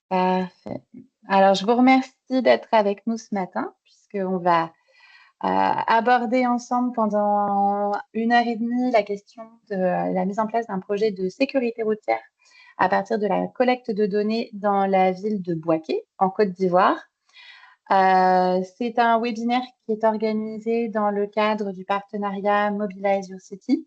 Parfait. Alors, je vous remercie d'être avec nous ce matin, puisqu'on va aborder ensemble pendant 1 heure et demie la question de la mise en place d'un projet de sécurité routière à partir de la collecte de données dans la ville de Boaké, en Côte d'Ivoire. C'est un webinaire qui est organisé dans le cadre du partenariat Mobilize Your City.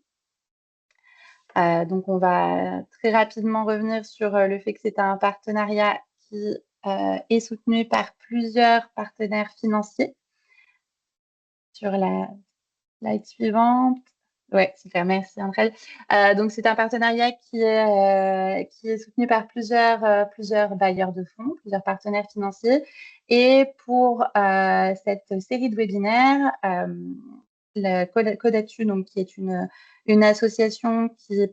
Donc, on va très rapidement revenir sur le fait que c'est un partenariat qui est soutenu par plusieurs partenaires financiers. Sur la slide suivante. Ouais, super, merci André. Donc, c'est un partenariat qui est soutenu par plusieurs bailleurs de fonds, plusieurs partenaires financiers. Et pour cette série de webinaires, la Codatu, donc, qui est une association qui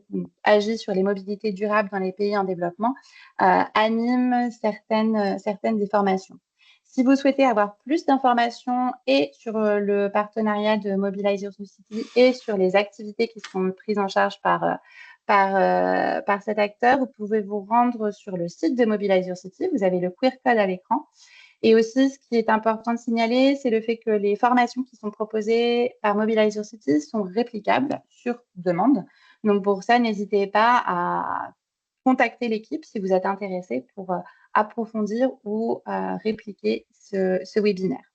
agit sur les mobilités durables dans les pays en développement, anime certaines des formations. Si vous souhaitez avoir plus d'informations et sur le partenariat de Mobilize Your City et sur les activités qui sont prises en charge par cet acteur, vous pouvez vous rendre sur le site de Mobilize Your City. Vous avez le QR code à l'écran. Et aussi, ce qui est important de signaler, c'est le fait que les formations qui sont proposées par Mobilize Your City sont réplicables sur demande. Donc, pour ça, n'hésitez pas à contacter l'équipe si vous êtes intéressé pour approfondir ou répliquer ce webinaire.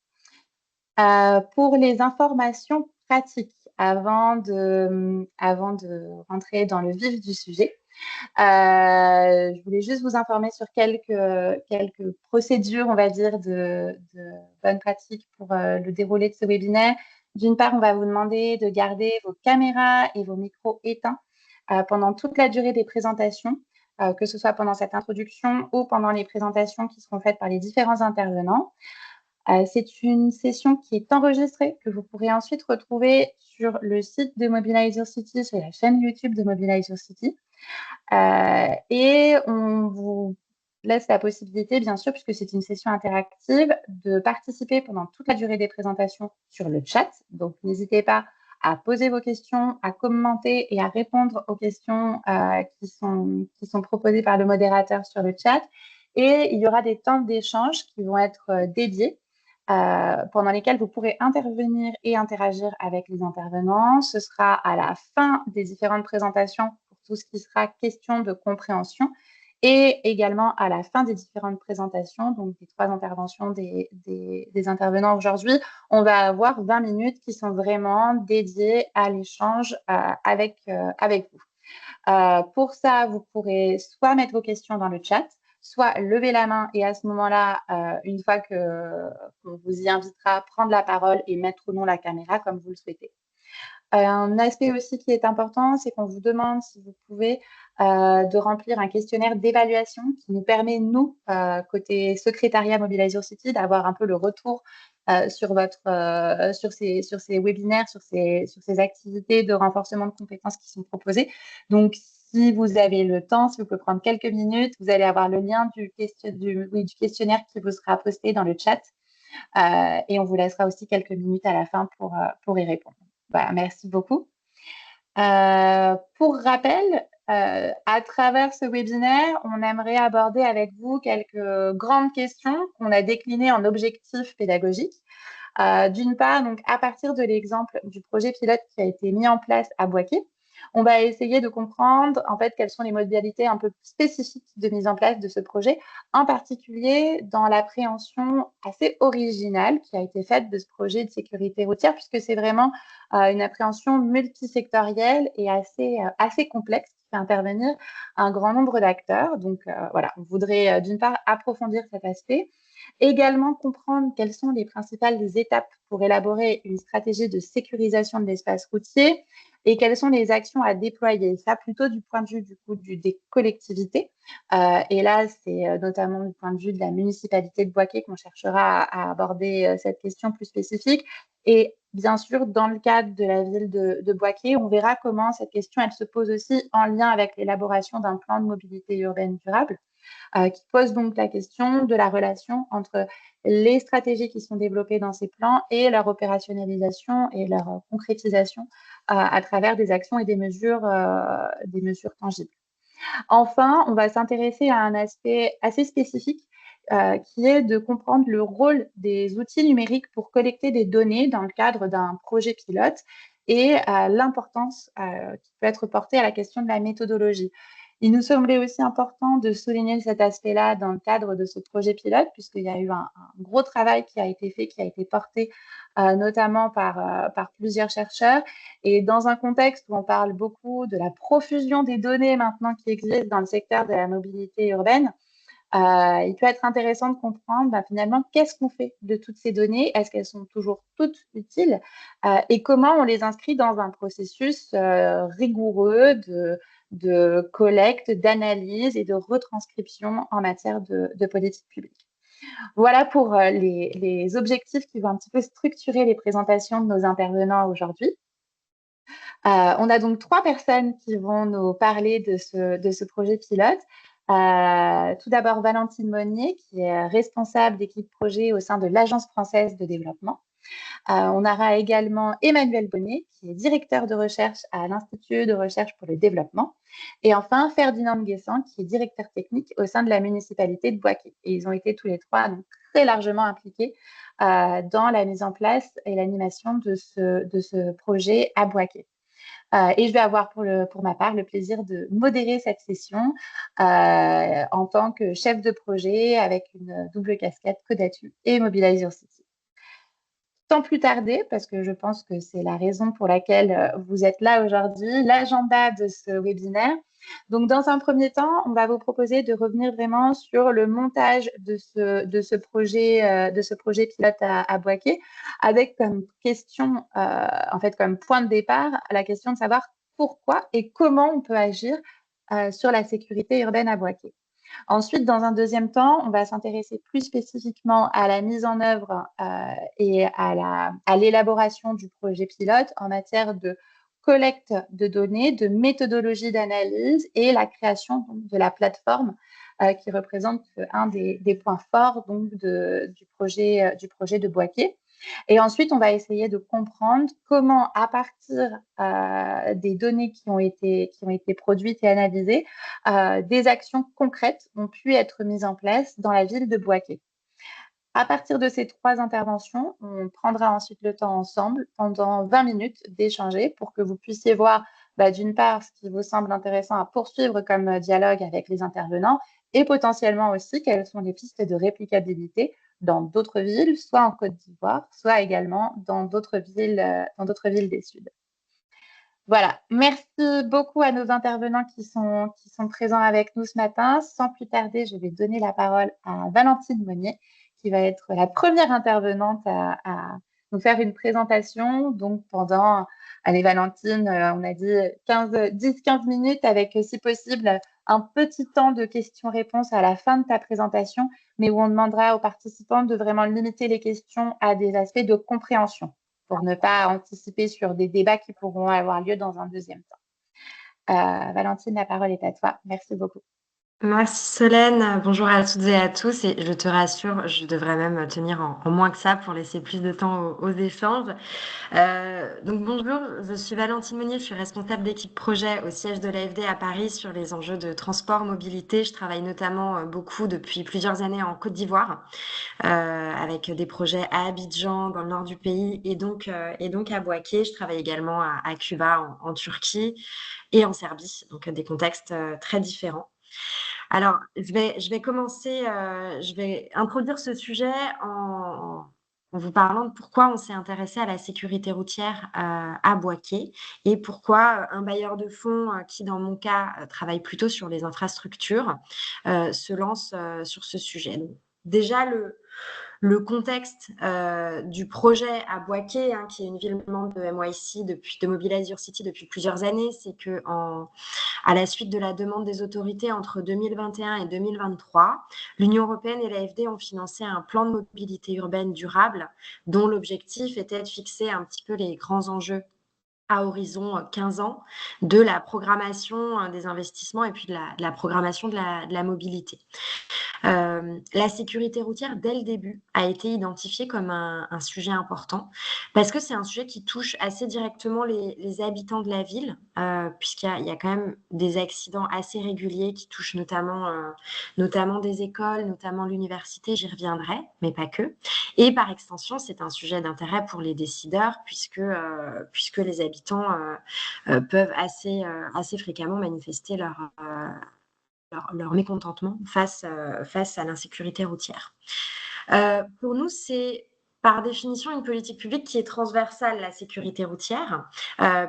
Pour les informations pratiques, avant de rentrer dans le vif du sujet, je voulais juste vous informer sur quelques procédures, on va dire, de bonnes pratiques pour le déroulé de ce webinaire. D'une part, on va vous demander de garder vos caméras et vos micros éteints pendant toute la durée des présentations, que ce soit pendant cette introduction ou pendant les présentations qui seront faites par les différents intervenants. C'est une session qui est enregistrée, que vous pourrez ensuite retrouver sur le site de Mobilize Your City, sur la chaîne YouTube de Mobilize Your City. Et on vous laisse la possibilité, bien sûr, puisque c'est une session interactive, de participer pendant toute la durée des présentations sur le chat. Donc, n'hésitez pas à poser vos questions, à commenter et à répondre aux questions qui sont proposées par le modérateur sur le chat. Et il y aura des temps d'échange qui vont être dédiés, pendant lesquels vous pourrez intervenir et interagir avec les intervenants. Ce sera à la fin des différentes présentations pour tout ce qui sera question de compréhension et également à la fin des différentes présentations, donc des 3 interventions des intervenants aujourd'hui. On va avoir 20 minutes qui sont vraiment dédiées à l'échange avec vous. Pour ça, vous pourrez soit mettre vos questions dans le chat, soit lever la main et à ce moment-là, une fois qu'on vous y invitera, prendre la parole et mettre ou non la caméra comme vous le souhaitez. Un aspect aussi qui est important, c'est qu'on vous demande, si vous pouvez, de remplir un questionnaire d'évaluation qui nous permet, nous, côté secrétariat Mobilize Your City, d'avoir un peu le retour sur ces webinaires, sur ces activités de renforcement de compétences qui sont proposées. Donc, si vous avez le temps, si vous pouvez prendre quelques minutes, vous allez avoir le lien du questionnaire qui vous sera posté dans le chat. Et on vous laissera aussi quelques minutes à la fin pour y répondre. Bah, merci beaucoup. Pour rappel, à travers ce webinaire, on aimerait aborder avec vous quelques grandes questions qu'on a déclinées en objectifs pédagogiques. D'une part, donc, à partir de l'exemple du projet pilote qui a été mis en place à Boaké, on va essayer de comprendre en fait quelles sont les modalités un peu spécifiques de mise en place de ce projet, en particulier dans l'appréhension assez originale qui a été faite de ce projet de sécurité routière, puisque c'est vraiment une appréhension multisectorielle et assez complexe qui fait intervenir un grand nombre d'acteurs. Donc voilà, on voudrait d'une part approfondir cet aspect, également comprendre quelles sont les principales étapes pour élaborer une stratégie de sécurisation de l'espace routier et quelles sont les actions à déployer. Ça, plutôt du point de vue des collectivités. Et là, c'est notamment du point de vue de la municipalité de Boaké qu'on cherchera à aborder cette question plus spécifique. Et bien sûr, dans le cadre de la ville de Boaké, on verra comment cette question, elle se pose aussi en lien avec l'élaboration d'un plan de mobilité urbaine durable, qui pose donc la question de la relation entre les stratégies qui sont développées dans ces plans et leur opérationnalisation et leur concrétisation à travers des actions et des mesures tangibles. Enfin, on va s'intéresser à un aspect assez spécifique qui est de comprendre le rôle des outils numériques pour collecter des données dans le cadre d'un projet pilote et l'importance qui peut être portée à la question de la méthodologie. Il nous semblait aussi important de souligner cet aspect-là dans le cadre de ce projet pilote, puisqu'il y a eu un gros travail qui a été fait, qui a été porté notamment par plusieurs chercheurs. Et dans un contexte où on parle beaucoup de la profusion des données maintenant qui existent dans le secteur de la mobilité urbaine, il peut être intéressant de comprendre finalement qu'est-ce qu'on fait de toutes ces données, est-ce qu'elles sont toujours toutes utiles et comment on les inscrit dans un processus rigoureux de collecte, d'analyse et de retranscription en matière de politique publique. Voilà pour les objectifs qui vont un petit peu structurer les présentations de nos intervenants aujourd'hui. On a donc 3 personnes qui vont nous parler de ce projet pilote. Tout d'abord, Valentine Monnier, qui est responsable d'équipe projet au sein de l'Agence française de développement. On aura également Emmanuel Bonnet, qui est directeur de recherche à l'Institut de recherche pour le développement. Et enfin, Ferdinand Guessant, qui est directeur technique au sein de la municipalité de Boaké. Et ils ont été tous les 3 donc, très largement impliqués dans la mise en place et l'animation de ce projet à Boaké. Et je vais avoir pour ma part le plaisir de modérer cette session en tant que chef de projet avec une double casquette Codatu et Mobilize Your City. Sans plus tarder, parce que je pense que c'est la raison pour laquelle vous êtes là aujourd'hui, l'agenda de ce webinaire. Donc, dans un premier temps, on va vous proposer de revenir vraiment sur le montage de ce projet pilote à Boaké, avec comme question, en fait, comme point de départ, la question de savoir pourquoi et comment on peut agir sur la sécurité urbaine à Boaké. Ensuite, dans un deuxième temps, on va s'intéresser plus spécifiquement à la mise en œuvre et à l'élaboration du projet pilote en matière de collecte de données, de méthodologie d'analyse et la création donc, de la plateforme qui représente un des points forts donc, du projet de Boaké. Et ensuite, on va essayer de comprendre comment, à partir des données qui ont été produites et analysées, des actions concrètes ont pu être mises en place dans la ville de Boaké. À partir de ces 3 interventions, on prendra ensuite le temps ensemble, pendant 20 minutes, d'échanger pour que vous puissiez voir, d'une part, ce qui vous semble intéressant à poursuivre comme dialogue avec les intervenants et potentiellement aussi quelles sont les pistes de réplicabilité dans d'autres villes, soit en Côte d'Ivoire, soit également dans d'autres villes des Suds. Voilà, merci beaucoup à nos intervenants qui sont présents avec nous ce matin. Sans plus tarder, je vais donner la parole à Valentine Monnier, qui va être la première intervenante à nous faire une présentation. Donc, pendant, allez Valentine, on a dit 10-15 minutes avec, si possible, un petit temps de questions-réponses à la fin de ta présentation, mais où on demandera aux participants de vraiment limiter les questions à des aspects de compréhension pour ne pas anticiper sur des débats qui pourront avoir lieu dans un deuxième temps. Valentine, la parole est à toi. Merci beaucoup. Merci Solène, bonjour à toutes et à tous et je te rassure, je devrais même tenir en moins que ça pour laisser plus de temps aux échanges. Donc bonjour, je suis Valentine Meunier, je suis responsable d'équipe projet au siège de l'AFD à Paris sur les enjeux de transport, mobilité. Je travaille notamment beaucoup depuis plusieurs années en Côte d'Ivoire avec des projets à Abidjan dans le nord du pays et donc à Boaké. Je travaille également à Cuba en Turquie et en Serbie, donc des contextes très différents. Alors, je vais commencer, je vais introduire ce sujet en vous parlant de pourquoi on s'est intéressé à la sécurité routière à Boaké et pourquoi un bailleur de fonds qui, dans mon cas, travaille plutôt sur les infrastructures, se lance sur ce sujet. Donc, déjà, le contexte du projet à Boaké, qui est une ville membre de MYC, de Mobilize Your City depuis plusieurs années, c'est que à la suite de la demande des autorités entre 2021 et 2023, l'Union européenne et l'AFD ont financé un plan de mobilité urbaine durable dont l'objectif était de fixer un petit peu les grands enjeux à horizon 15 ans de la programmation des investissements et puis de la programmation de la mobilité. la sécurité routière, dès le début, a été identifiée comme un sujet important parce que c'est un sujet qui touche assez directement les habitants de la ville, puisqu'il y a quand même des accidents assez réguliers qui touchent notamment des écoles, notamment l'université, j'y reviendrai, mais pas que. Et par extension, c'est un sujet d'intérêt pour les décideurs puisque les habitants peuvent assez fréquemment manifester leur mécontentement face à l'insécurité routière. Pour nous, c'est par définition une politique publique qui est transversale, la sécurité routière,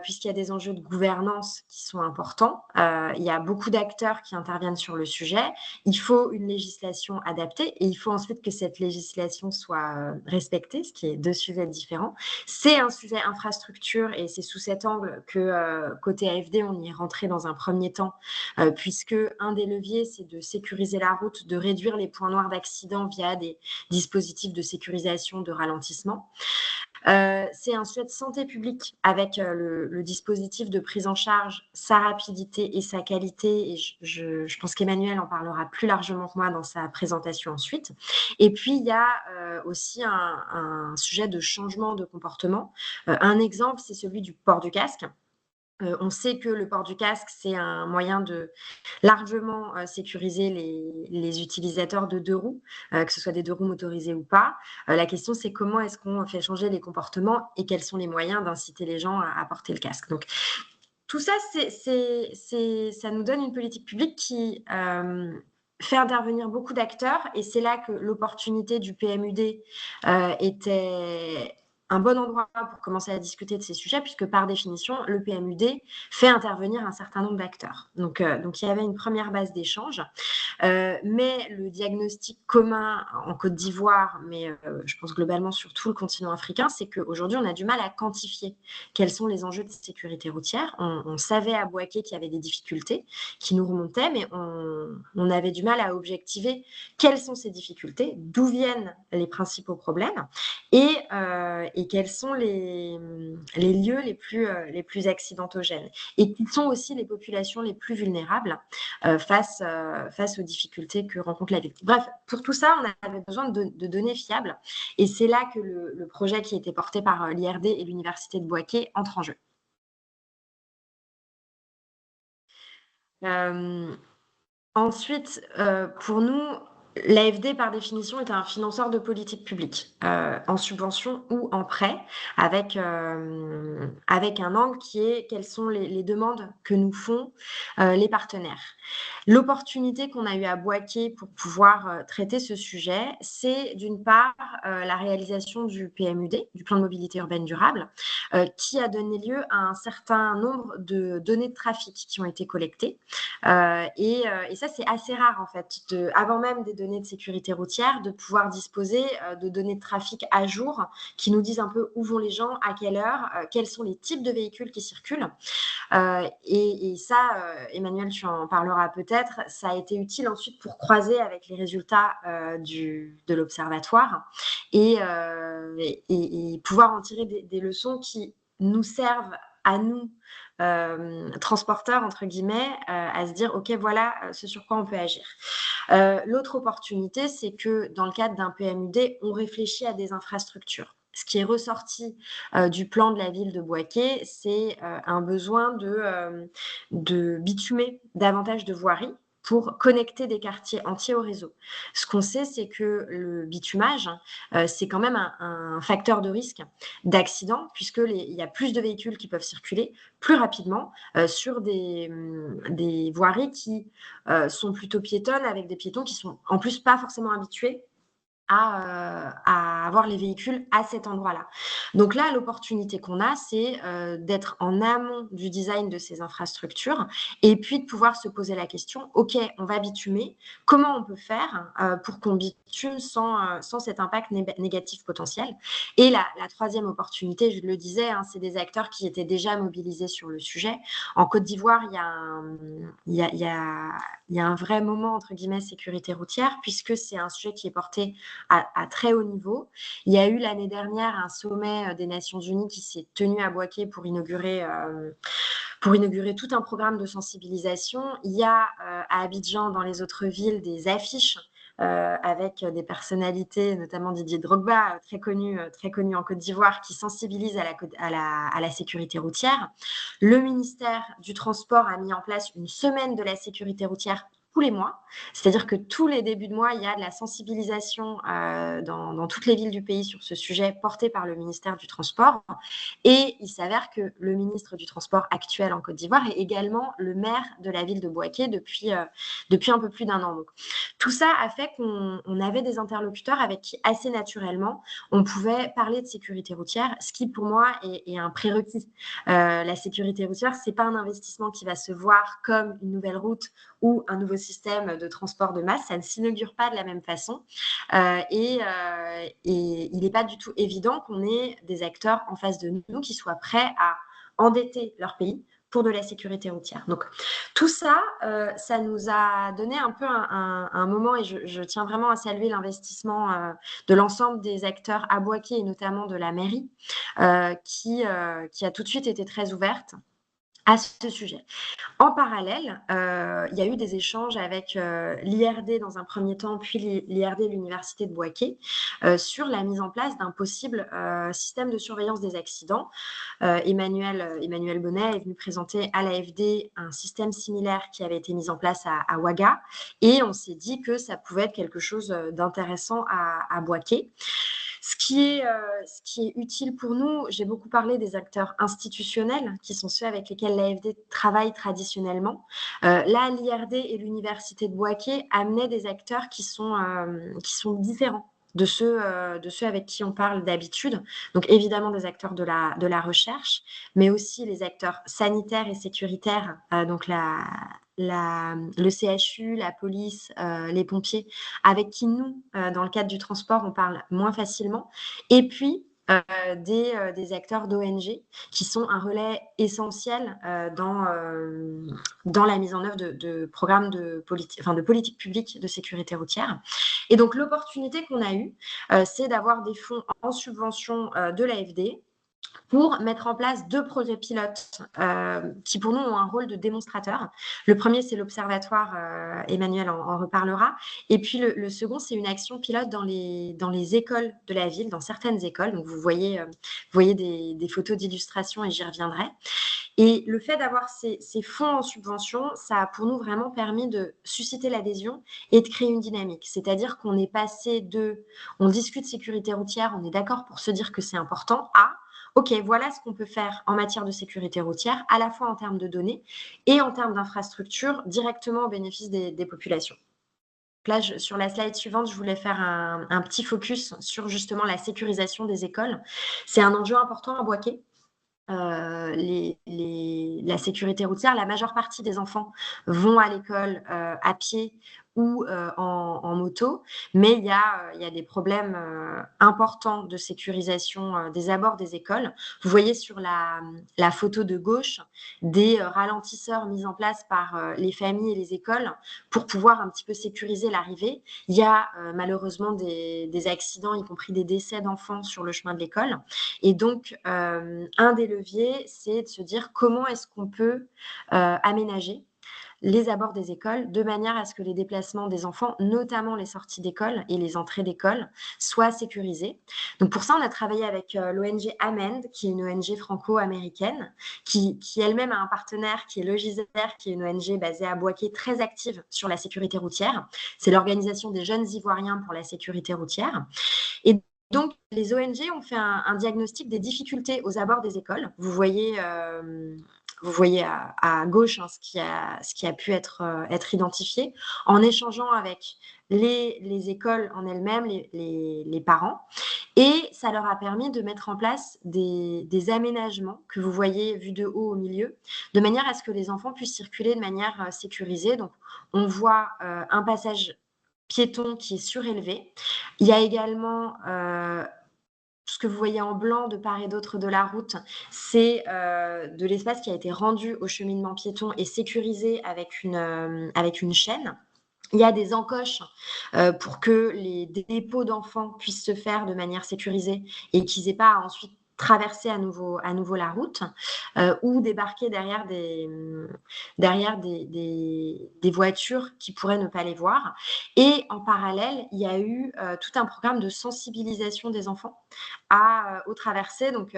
puisqu'il y a des enjeux de gouvernance qui sont importants. Il y a beaucoup d'acteurs qui interviennent sur le sujet. Il faut une législation adaptée et il faut ensuite que cette législation soit respectée, ce qui est deux sujets différents. C'est un sujet infrastructure et c'est sous cet angle que côté AFD, on y est rentré dans un premier temps, puisque un des leviers, c'est de sécuriser la route, de réduire les points noirs d'accident via des dispositifs de sécurisation, de ralentissement. C'est un sujet de santé publique avec le dispositif de prise en charge, sa rapidité et sa qualité. Et je pense qu'Emmanuel en parlera plus largement que moi dans sa présentation ensuite. Et puis, il y a aussi un sujet de changement de comportement. Un exemple, c'est celui du port du casque. On sait que le port du casque, c'est un moyen de largement sécuriser les utilisateurs de 2 roues, que ce soit des 2 roues motorisées ou pas. La question, c'est comment est-ce qu'on fait changer les comportements et quels sont les moyens d'inciter les gens à porter le casque. Donc tout ça, ça nous donne une politique publique qui fait intervenir beaucoup d'acteurs et c'est là que l'opportunité du PMUD était un bon endroit pour commencer à discuter de ces sujets, puisque par définition, le PMUD fait intervenir un certain nombre d'acteurs. Donc il y avait une première base d'échange, mais le diagnostic commun en Côte d'Ivoire, mais je pense globalement sur tout le continent africain, c'est qu'aujourd'hui, on a du mal à quantifier quels sont les enjeux de sécurité routière. On savait à Bouaké qu'il y avait des difficultés qui nous remontaient, mais on avait du mal à objectiver quelles sont ces difficultés, d'où viennent les principaux problèmes et quels sont les lieux les plus accidentogènes et qui sont aussi les populations les plus vulnérables face aux difficultés que rencontre la ville. Bref, pour tout ça, on avait besoin de données fiables et c'est là que le projet qui était porté par l'IRD et l'Université de Bouaké entre en jeu. Ensuite, pour nous, l'AFD, par définition, est un financeur de politique publique, en subvention ou en prêt, avec un angle qui est quelles sont les demandes que nous font les partenaires. L'opportunité qu'on a eue à Bouaké pour pouvoir traiter ce sujet, c'est d'une part la réalisation du PMUD, du plan de mobilité urbaine durable, qui a donné lieu à un certain nombre de données de trafic qui ont été collectées. Et ça, c'est assez rare, en fait, avant même des données de sécurité routière, de pouvoir disposer de données de trafic à jour qui nous disent un peu où vont les gens, à quelle heure, quels sont les types de véhicules qui circulent. Et ça, Emmanuel, tu en parleras peut-être, ça a été utile ensuite pour croiser avec les résultats de l'observatoire et pouvoir en tirer des leçons qui nous servent à nous, transporteurs, entre guillemets, à se dire, OK, voilà ce sur quoi on peut agir. L'autre opportunité, c'est que dans le cadre d'un PMUD, on réfléchit à des infrastructures. Ce qui est ressorti du plan de la ville de Bouaké, c'est un besoin de bitumer davantage de voiries pour connecter des quartiers entiers au réseau. Ce qu'on sait, c'est que le bitumage, c'est quand même un facteur de risque d'accident, puisqu'il y a plus de véhicules qui peuvent circuler plus rapidement sur des voiries qui sont plutôt piétonnes, avec des piétons qui sont en plus pas forcément habitués à avoir les véhicules à cet endroit-là. Donc là, l'opportunité qu'on a, c'est d'être en amont du design de ces infrastructures et puis de pouvoir se poser la question, OK, on va bitumer, comment on peut faire pour qu'on bitume sans cet impact négatif potentiel? Et la troisième opportunité, je le disais, hein, c'est des acteurs qui étaient déjà mobilisés sur le sujet. En Côte d'Ivoire, il y a un vrai moment, entre guillemets, sécurité routière, puisque c'est un sujet qui est porté à très haut niveau. Il y a eu l'année dernière un sommet des Nations Unies qui s'est tenu à Bouaké pour inaugurer tout un programme de sensibilisation. Il y a à Abidjan, dans les autres villes, des affiches avec des personnalités, notamment Didier Drogba, très connu en Côte d'Ivoire, qui sensibilise à la sécurité routière. Le ministère du Transport a mis en place une semaine de la sécurité routière tous les mois. C'est-à-dire que tous les débuts de mois, il y a de la sensibilisation dans toutes les villes du pays sur ce sujet porté par le ministère du Transport. Et il s'avère que le ministre du Transport actuel en Côte d'Ivoire est également le maire de la ville de Bouaké depuis un peu plus d'1 an. Donc, tout ça a fait qu'on avait des interlocuteurs avec qui, assez naturellement, on pouvait parler de sécurité routière, ce qui, pour moi, est un prérequis. La sécurité routière, c'est pas un investissement qui va se voir comme une nouvelle route ou un nouveau système de transport de masse. Ça ne s'inaugure pas de la même façon. Et il n'est pas du tout évident qu'on ait des acteurs en face de nous qui soient prêts à endetter leur pays pour de la sécurité routière. Donc, tout ça, ça nous a donné un peu un moment, et je tiens vraiment à saluer l'investissement de l'ensemble des acteurs à Bouaké et notamment de la mairie, qui a tout de suite été très ouverte à ce sujet. En parallèle, il y a eu des échanges avec l'IRD dans un premier temps, puis l'IRD, l'Université de Bouaké, sur la mise en place d'un possible système de surveillance des accidents. Emmanuel Bonnet est venu présenter à l'AFD un système similaire qui avait été mis en place à Ouaga, et on s'est dit que ça pouvait être quelque chose d'intéressant à Bouaké. Ce qui est utile pour nous, j'ai beaucoup parlé des acteurs institutionnels, qui sont ceux avec lesquels l'AFD travaille traditionnellement. Là, l'IRD et l'Université de Bouaké amenaient des acteurs qui sont différents de ceux avec qui on parle d'habitude. Donc évidemment des acteurs de la recherche, mais aussi les acteurs sanitaires et sécuritaires, donc le CHU, la police, les pompiers, avec qui nous, dans le cadre du transport, on parle moins facilement. Et puis, des acteurs d'ONG qui sont un relais essentiel dans la mise en œuvre de programmes de politique publique de sécurité routière. Et donc, l'opportunité qu'on a eue, c'est d'avoir des fonds en subvention de l'AFD pour mettre en place 2 projets pilotes qui pour nous ont un rôle de démonstrateur. Le premier, c'est l'observatoire, Emmanuel en reparlera. Et puis le second, c'est une action pilote dans les écoles de la ville, dans certaines écoles. Donc vous voyez des photos d'illustration, et j'y reviendrai. Et le fait d'avoir ces fonds en subvention, ça a pour nous vraiment permis de susciter l'adhésion et de créer une dynamique. C'est-à-dire qu'on est passé on discute sécurité routière, on est d'accord pour se dire que c'est important, à OK, voilà ce qu'on peut faire en matière de sécurité routière, à la fois en termes de données et en termes d'infrastructures, directement au bénéfice des populations. Là, sur la slide suivante, je voulais faire un petit focus sur justement la sécurisation des écoles. C'est un enjeu important à Bouaké. La sécurité routière, la majeure partie des enfants vont à l'école à pied ou en moto, mais il y a des problèmes importants de sécurisation des abords des écoles. Vous voyez sur la photo de gauche des ralentisseurs mis en place par les familles et les écoles pour pouvoir un petit peu sécuriser l'arrivée. Il y a malheureusement des accidents, y compris des décès d'enfants sur le chemin de l'école. Et donc, un des leviers, c'est de se dire comment est-ce qu'on peut aménager les abords des écoles de manière à ce que les déplacements des enfants, notamment les sorties d'école et les entrées d'école, soient sécurisés. Donc pour ça, on a travaillé avec l'ONG Amend, qui est une ONG franco-américaine, qui elle-même a un partenaire qui est Logiser, qui est une ONG basée à Bouaké, très active sur la sécurité routière. C'est l'organisation des jeunes Ivoiriens pour la sécurité routière. Et donc, les ONG ont fait un diagnostic des difficultés aux abords des écoles. Vous voyez à gauche ce qui a pu être identifié en échangeant avec les écoles en elles-mêmes, les parents. Et ça leur a permis de mettre en place des aménagements que vous voyez vus de haut au milieu, de manière à ce que les enfants puissent circuler de manière sécurisée. Donc, on voit un passage piéton qui est surélevé. Il y a également ce que vous voyez en blanc de part et d'autre de la route, c'est de l'espace qui a été rendu au cheminement piéton et sécurisé avec une chaîne. Il y a des encoches pour que les dépôts d'enfants puissent se faire de manière sécurisée et qu'ils n'aient pas à ensuite traverser à nouveau la route, ou débarquer derrière des voitures qui pourraient ne pas les voir. Et en parallèle, il y a eu, tout un programme de sensibilisation des enfants aux traversées. Donc,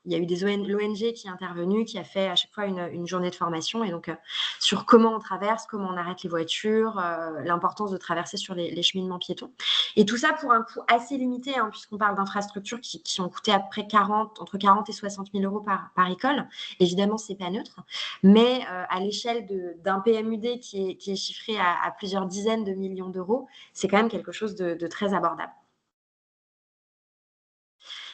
il y a eu l'ONG qui est intervenue, qui a fait à chaque fois une journée de formation, et donc sur comment on traverse, comment on arrête les voitures, l'importance de traverser sur les cheminements piétons. Et tout ça pour un coût assez limité, hein, puisqu'on parle d'infrastructures qui ont coûté à peu près entre 40 et 60 000 euros par école. Évidemment, c'est pas neutre, mais à l'échelle d'un PMUD qui est chiffré à plusieurs dizaines de millions d'euros, c'est quand même quelque chose de très abordable.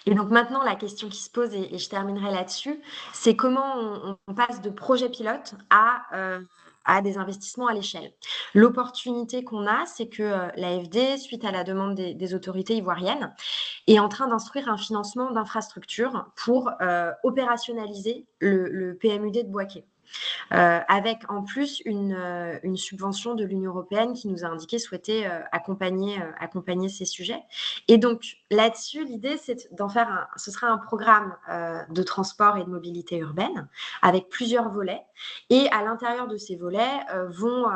Et donc maintenant, la question qui se pose, et je terminerai là-dessus, c'est comment on passe de projets pilotes à des investissements à l'échelle. L'opportunité qu'on a, c'est que l'AFD, suite à la demande des autorités ivoiriennes, est en train d'instruire un financement d'infrastructures pour opérationnaliser le PMUD de Bouaké. Avec en plus une subvention de l'Union européenne qui nous a indiqué souhaiter accompagner ces sujets. Et donc là-dessus, l'idée, c'est d'en faire ce sera un programme de transport et de mobilité urbaine avec plusieurs volets. Et à l'intérieur de ces volets vont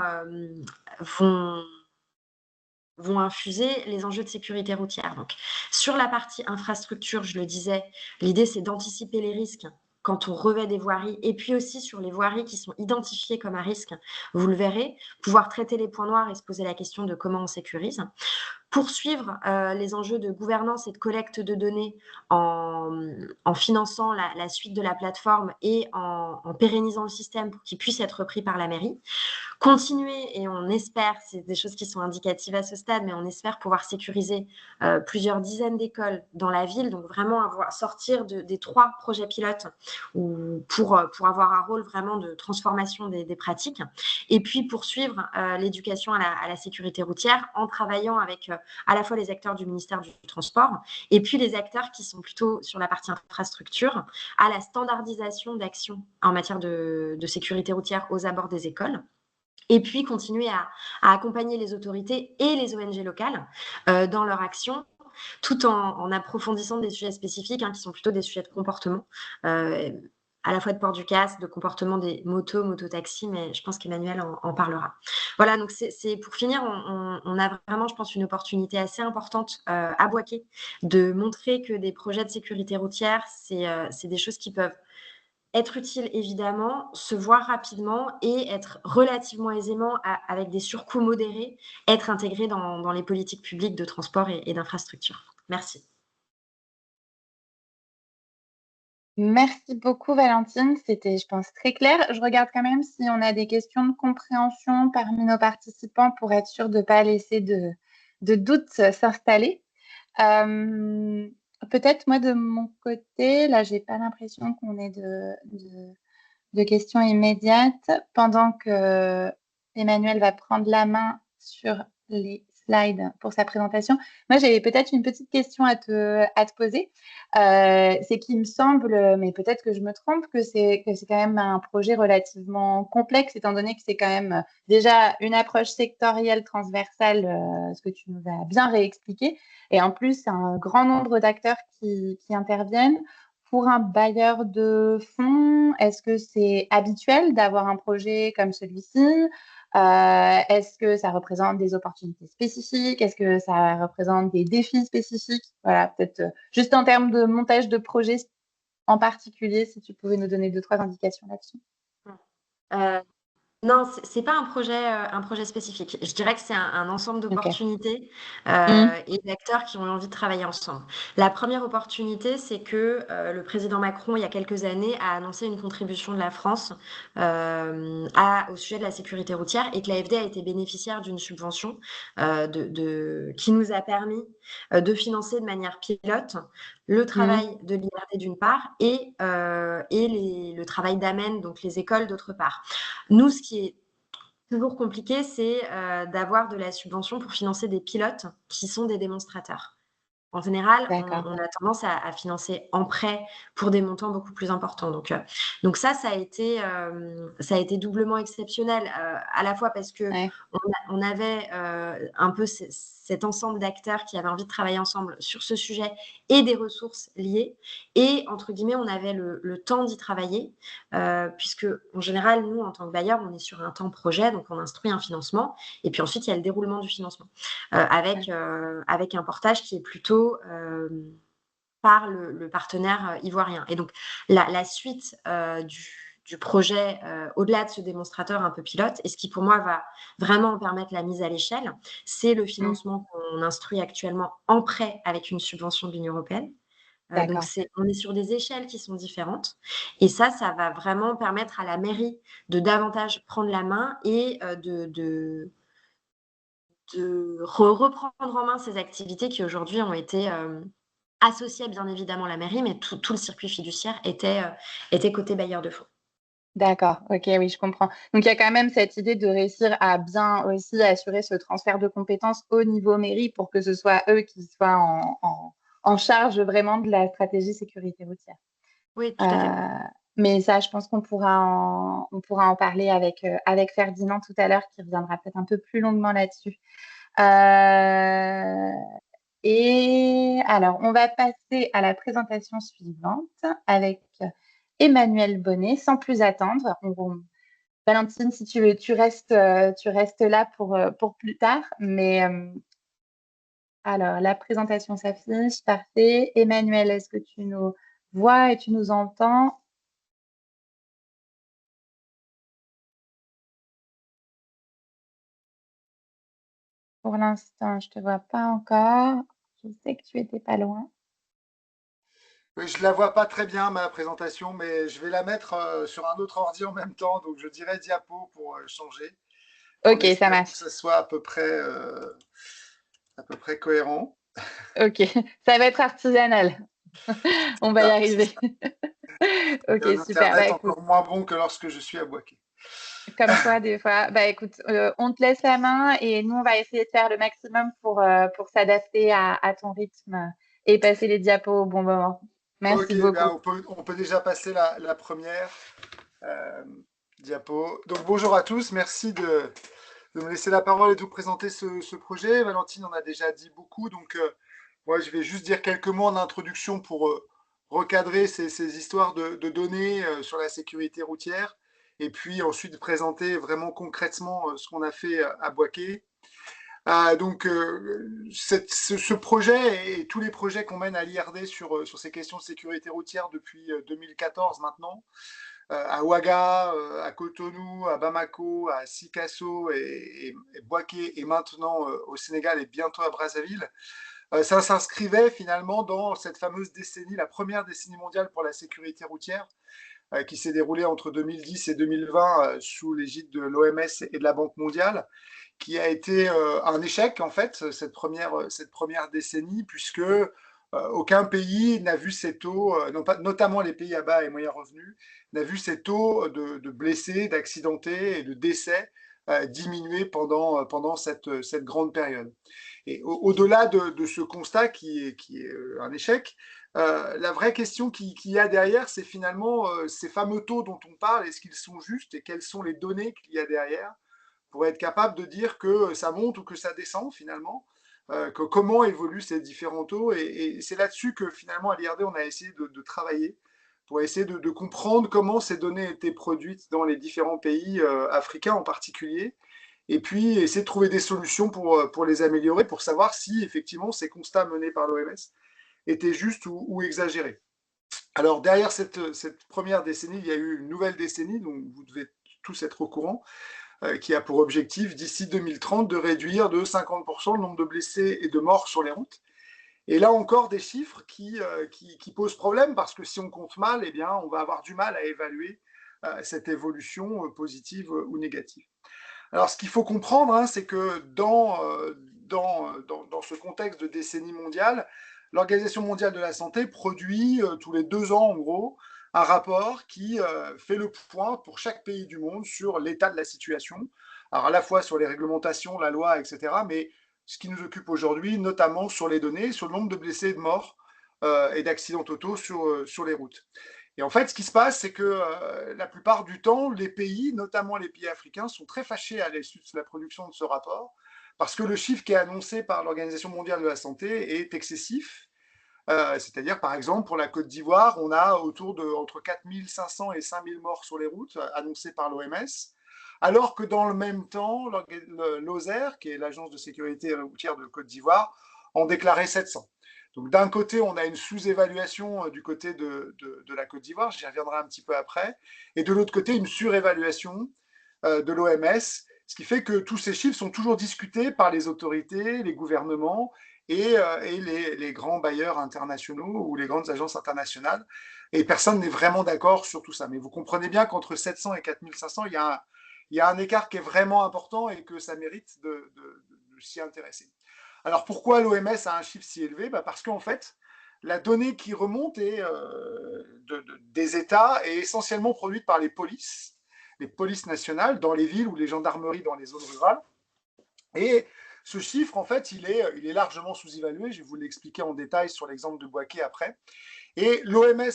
infuser les enjeux de sécurité routière. Donc, sur la partie infrastructure, je le disais, l'idée, c'est d'anticiper les risques quand on revêt des voiries, et puis aussi sur les voiries qui sont identifiées comme à risque, vous le verrez, pouvoir traiter les points noirs et se poser la question de comment on sécurise. Poursuivre les enjeux de gouvernance et de collecte de données en finançant la suite de la plateforme et en pérennisant le système pour qu'il puisse être repris par la mairie. Continuer, et on espère, c'est des choses qui sont indicatives à ce stade, mais on espère pouvoir sécuriser plusieurs dizaines d'écoles dans la ville, donc vraiment sortir des 3 projets pilotes pour avoir un rôle vraiment de transformation des pratiques, et puis poursuivre l'éducation à la sécurité routière en travaillant avec à la fois les acteurs du ministère du Transport et puis les acteurs qui sont plutôt sur la partie infrastructure, à la standardisation d'actions en matière de sécurité routière aux abords des écoles. Et puis continuer à accompagner les autorités et les ONG locales dans leur action, tout en approfondissant des sujets spécifiques, qui sont plutôt des sujets de comportement, à la fois de port du casque, de comportement des mototaxis, mais je pense qu'Emmanuel en parlera. Voilà, donc c'est pour finir, on a vraiment, je pense, une opportunité assez importante à Bouaké de montrer que des projets de sécurité routière, c'est des choses qui peuvent être utile évidemment, se voir rapidement et être relativement aisément, avec des surcoûts modérés, être intégré dans les politiques publiques de transport et d'infrastructure. Merci. Merci beaucoup Valentine, c'était, je pense, très clair. Je regarde quand même si on a des questions de compréhension parmi nos participants pour être sûr de ne pas laisser de doutes s'installer. Peut-être moi de mon côté, là, j'ai pas l'impression qu'on ait de questions immédiates. Pendant que Emmanuel va prendre la main sur les slides pour sa présentation, moi j'avais peut-être une petite question à te poser. C'est qu'il me semble, mais peut-être que je me trompe, que c'est quand même un projet relativement complexe, étant donné que c'est quand même déjà une approche sectorielle transversale, ce que tu nous as bien réexpliqué, et en plus un grand nombre d'acteurs qui interviennent. Pour un bailleur de fonds, est-ce que c'est habituel d'avoir un projet comme celui-ci? Est-ce que ça représente des opportunités spécifiques? Est-ce que ça représente des défis spécifiques? Voilà, peut-être juste en termes de montage de projet en particulier, si tu pouvais nous donner 2-3 indications là-dessus. Non, c'est pas un projet spécifique. Je dirais que c'est un ensemble Ok. d'opportunités Mmh. et d'acteurs qui ont envie de travailler ensemble. La première opportunité, c'est que le président Macron, il y a quelques années, a annoncé une contribution de la France au sujet de la sécurité routière, et que l'AFD a été bénéficiaire d'une subvention qui nous a permis de financer de manière pilote le travail de l'IRD d'une part et le travail d'AMEN, donc les écoles, d'autre part. Nous, ce qui est toujours compliqué, c'est d'avoir de la subvention pour financer des pilotes qui sont des démonstrateurs. En général, D'accord. on a tendance à financer en prêt pour des montants beaucoup plus importants. Donc ça a été doublement exceptionnel, à la fois parce qu'on Ouais. on avait, un peu cet ensemble d'acteurs qui avaient envie de travailler ensemble sur ce sujet et des ressources liées et entre guillemets, on avait le temps d'y travailler, puisque en général, nous, en tant que bailleurs, on est sur un temps projet, donc on instruit un financement et puis ensuite il y a le déroulement du financement, Ouais. avec un portage qui est plutôt, par le partenaire, ivoirien et donc la suite, du projet, au-delà de ce démonstrateur un peu pilote et ce qui pour moi va vraiment permettre la mise à l'échelle, c'est le Mmh. financement qu'on instruit actuellement en prêt avec une subvention de l'Union européenne. Donc D'accord. on est sur des échelles qui sont différentes et ça va vraiment permettre à la mairie de davantage prendre la main et de reprendre en main ces activités qui aujourd'hui ont été, associées bien évidemment la mairie, mais tout le circuit fiduciaire était côté bailleur de fonds. D'accord, OK, oui, je comprends. Donc il y a quand même cette idée de réussir à bien aussi assurer ce transfert de compétences au niveau mairie pour que ce soit eux qui soient en charge vraiment de la stratégie sécurité routière. Oui, tout à fait. Heu, mais ça, je pense qu'on pourra en parler avec Ferdinand tout à l'heure qui reviendra peut-être un peu plus longuement là-dessus. Heu et alors, on va passer à la présentation suivante avec Emmanuel Bonnet. Sans plus attendre, Valentine, si tu veux, tu restes là pour plus tard. Mais alors, la présentation s'affiche, parfait. Emmanuel, est-ce que tu nous vois et tu nous entends? Pour l'instant, je te vois pas encore. Je sais que tu étais pas loin. Oui, je la vois pas très bien, ma présentation, mais je vais la mettre sur un autre ordi en même temps, donc je dirais diapo pour changer, en OK, ça espérant que marche. ça soit à peu près cohérent. OK, ça va être artisanal. On va y Ah, c'est arriver. ça. Et OK, un super. Bah, internet écoute, encore moins bon que lorsque je suis à Boaké. comme quoi des fois, bah, écoute, on te laisse la main et nous, on va essayer de faire le maximum pour s'adapter à ton rythme et passer les diapos au bon moment. Merci Ok, ben beaucoup. on peut déjà passer la première euh, diapo. Donc bonjour à tous, merci de me laisser la parole et de vous présenter ce projet. Valentine en a déjà dit beaucoup, donc moi je vais juste dire quelques mots en introduction pour recadrer ces histoires de données sur la sécurité routière, et puis ensuite présenter vraiment concrètement ce qu'on a fait à Boaké. Donc ce projet et tous les projets qu'on mène à l'IRD sur ces questions de sécurité routière depuis 2014 maintenant, à Ouaga, à Cotonou, à Bamako, à Sikasso et Bouaké, et maintenant au Sénégal et bientôt à Brazzaville. Ça s'inscrivait finalement dans cette fameuse décennie, la première décennie mondiale pour la sécurité routière, qui s'est déroulée entre 2010 et 2020 sous l'égide de l'OMS et de la Banque mondiale, qui a été un échec en fait, cette première décennie, puisque aucun pays n'a vu ces taux, non pas, notamment les pays à bas et moyens revenus, n'a vu ces taux de blessés, d'accidentés et de décès diminuer pendant cette grande période. Et au-delà de ce constat qui est un échec, la vraie question qu'il y a derrière, c'est finalement ces fameux taux dont on parle, est-ce qu'ils sont justes et quelles sont les données qu'il y a derrière pour être capable de dire que ça monte ou que ça descend finalement, que comment évoluent ces différents taux. Et c'est là-dessus que finalement à l'IRD, on a essayé de travailler pour essayer de comprendre comment ces données étaient produites dans les différents pays africains en particulier, et puis essayer de trouver des solutions pour les améliorer, pour savoir si effectivement ces constats menés par l'OMS étaient justes ou exagérés. Alors derrière cette première décennie, il y a eu une nouvelle décennie, dont vous devez tous être au courant, qui a pour objectif d'ici 2030 de réduire de 50% le nombre de blessés et de morts sur les routes. Et là encore, des chiffres qui posent problème, parce que si on compte mal, eh bien, on va avoir du mal à évaluer cette évolution positive ou négative. Alors, ce qu'il faut comprendre, hein, c'est que dans ce contexte de décennie mondiale, l'Organisation mondiale de la santé produit tous les 2 ans, en gros, un rapport qui fait le point pour chaque pays du monde sur l'état de la situation. Alors, à la fois sur les réglementations, la loi, etc., mais ce qui nous occupe aujourd'hui, notamment sur les données, sur le nombre de blessés et de morts et d'accidents totaux sur les routes. Et en fait, ce qui se passe, c'est que la plupart du temps, les pays, notamment les pays africains, sont très fâchés à l'issue de la production de ce rapport, parce que le chiffre qui est annoncé par l'Organisation mondiale de la santé est excessif. C'est-à-dire, par exemple, pour la Côte d'Ivoire, on a autour de entre 4 500 et 5 000 morts sur les routes, annoncés par l'OMS, alors que dans le même temps, l'OSER, qui est l'Agence de sécurité routière de Côte d'Ivoire, en déclarait 700. Donc d'un côté, on a une sous-évaluation du côté de la Côte d'Ivoire, j'y reviendrai un petit peu après, et de l'autre côté, une surévaluation de l'OMS, ce qui fait que tous ces chiffres sont toujours discutés par les autorités, les gouvernements et les grands bailleurs internationaux ou les grandes agences internationales, et personne n'est vraiment d'accord sur tout ça. Mais vous comprenez bien qu'entre 700 et 4500, il y a un écart qui est vraiment important et que ça mérite de s'y intéresser. Alors pourquoi l'OMS a un chiffre si élevé? Parce qu'en fait, la donnée qui remonte des États est essentiellement produite par les polices nationales dans les villes ou les gendarmeries dans les zones rurales. Et ce chiffre, en fait, il est largement sous-évalué. Je vais vous l'expliquer en détail sur l'exemple de Bouaké après. Et l'OMS